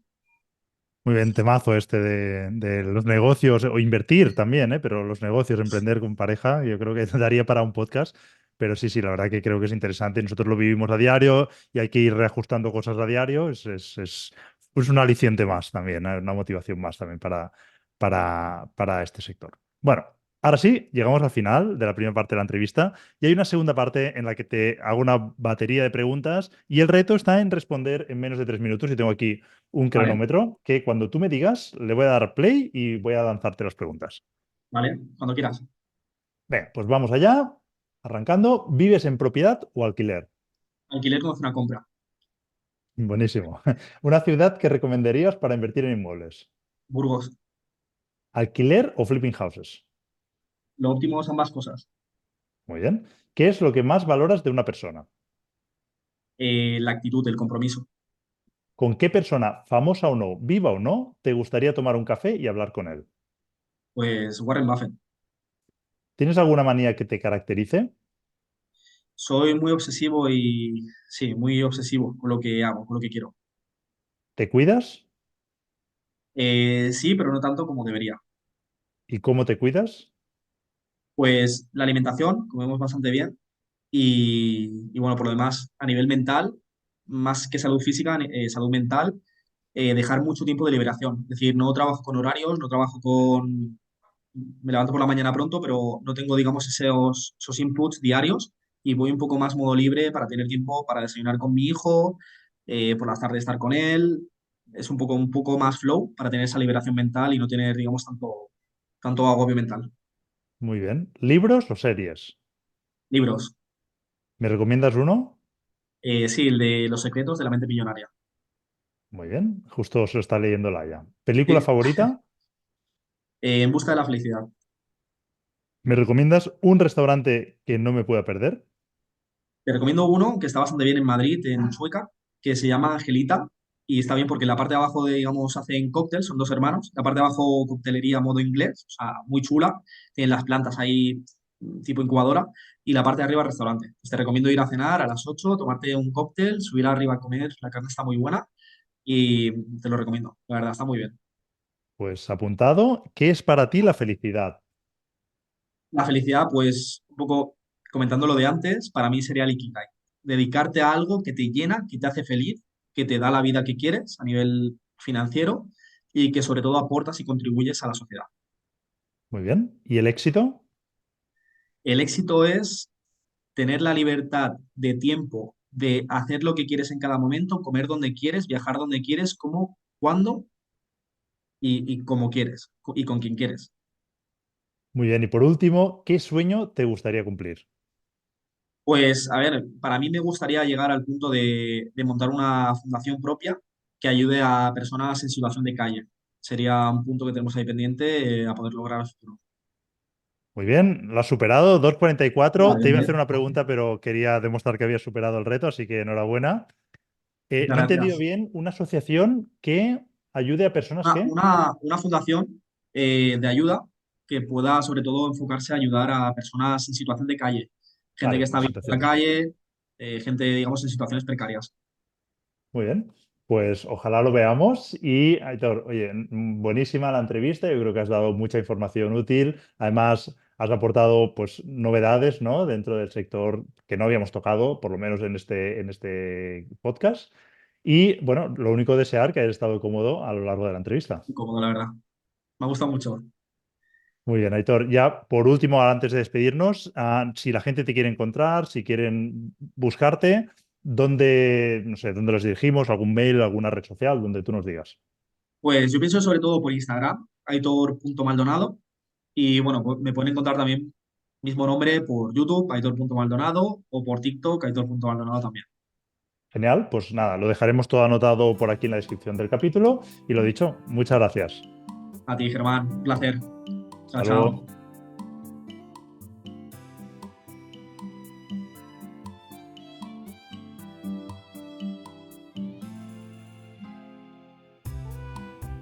Muy bien, temazo este de los negocios, o invertir también, ¿eh? Pero los negocios, emprender con pareja, yo creo que daría para un podcast. Pero sí, sí, la verdad que creo que es interesante. Nosotros lo vivimos a diario y hay que ir reajustando cosas a diario. Pues un aliciente más también, ¿eh? Una motivación más también para este sector. Bueno, ahora sí, llegamos al final de la primera parte de la entrevista y hay una segunda parte en la que te hago una batería de preguntas y el reto está en responder en menos de 3 minutos. Y tengo aquí un Vale, cronómetro que cuando tú me digas le voy a dar play y voy a lanzarte las preguntas. vale, cuando quieras. Venga, pues vamos allá. Arrancando, ¿vives en propiedad o alquiler? Alquiler como hacer una compra. Buenísimo. ¿Una ciudad que recomendarías para invertir en inmuebles? Burgos. ¿Alquiler o flipping houses? Lo óptimo son ambas cosas. Muy bien. ¿Qué es lo que más valoras de una persona? La actitud, el compromiso. ¿Con qué persona, famosa o no, viva o no, te gustaría tomar un café y hablar con él? Pues Warren Buffett. ¿Tienes alguna manía que te caracterice? Soy muy obsesivo y sí, muy obsesivo con lo que hago, con lo que quiero. ¿Te cuidas? Sí, pero no tanto como debería. ¿Y cómo te cuidas? Pues la alimentación, comemos bastante bien y bueno, por lo demás, a nivel mental, más que salud física, salud mental, dejar mucho tiempo de liberación. Es decir, no trabajo con horarios, no trabajo con me levanto por la mañana pronto, pero no tengo, digamos, esos inputs diarios y voy un poco más modo libre para tener tiempo para desayunar con mi hijo, por las tardes estar con él. Es un poco más flow para tener esa liberación mental y no tener, digamos, tanto agobio mental. Muy bien. ¿Libros o series? Libros. ¿Me recomiendas uno? Sí, el de Los secretos de la mente millonaria. Muy bien. Justo se lo está leyendo Laia. ¿Película Sí. favorita? En busca de la felicidad. ¿Me recomiendas un restaurante que no me pueda perder? Te recomiendo uno que está bastante bien en Madrid, en Sueca, que se llama Angelita. Y está bien porque en la parte de abajo, digamos, hacen cócteles, son dos hermanos. La parte de abajo, coctelería modo inglés, o sea, muy chula. Tienen las plantas ahí, tipo incubadora. Y la parte de arriba, restaurante. Pues te recomiendo ir a cenar a las 8, tomarte un cóctel, subir arriba a comer. La carne está muy buena y te lo recomiendo. La verdad, está muy bien. Pues apuntado. ¿Qué es para ti la felicidad? La felicidad, pues, un poco comentando lo de antes, para mí sería el Ikigai. Dedicarte a algo que te llena, que te hace feliz, que te da la vida que quieres a nivel financiero y que sobre todo aportas y contribuyes a la sociedad. Muy bien. ¿Y el éxito? El éxito es tener la libertad de tiempo de hacer lo que quieres en cada momento, comer donde quieres, viajar donde quieres, como, cuándo y como quieres y con quien quieres. Muy bien. Y por último, ¿qué sueño te gustaría cumplir? Pues, a ver, para mí me gustaría llegar al punto de montar una fundación propia que ayude a personas en situación de calle. Sería un punto que tenemos ahí pendiente, a poder lograr al futuro. Muy bien, lo has superado, 2,44. Vale, Te iba a hacer bien. una pregunta, pero quería demostrar que habías superado el reto, así que enhorabuena. Muchas No he entendido gracias. bien, una asociación que ayude a personas Una, que... una fundación de ayuda que pueda, sobre todo, enfocarse a ayudar a personas en situación de calle. Gente que Vale, está pues viviendo en la entonces, calle, gente, digamos, en situaciones precarias. muy bien. Pues ojalá lo veamos. Y Aitor, oye, buenísima la entrevista. Yo creo que has dado mucha información útil. Además, has aportado pues novedades, ¿no? Dentro del sector que no habíamos tocado, por lo menos en este podcast. Y bueno, lo único desear que hayas estado cómodo a lo largo de la entrevista. Cómodo, la verdad. Me ha gustado mucho. Muy bien, Aitor. Ya por último, antes de despedirnos, si la gente te quiere encontrar, si quieren buscarte, ¿dónde, no sé, dónde los dirigimos? ¿Algún mail, alguna red social, donde tú nos digas? Pues yo pienso sobre todo por Instagram, aitor.maldonado. Y bueno, pues me pueden encontrar también mismo nombre por YouTube, aitor.maldonado, o por TikTok, aitor.maldonado también. Genial, pues nada, lo dejaremos todo anotado por aquí en la descripción del capítulo. Y lo dicho, muchas gracias. A ti, Germán, un placer. Chao, Hasta chao. luego.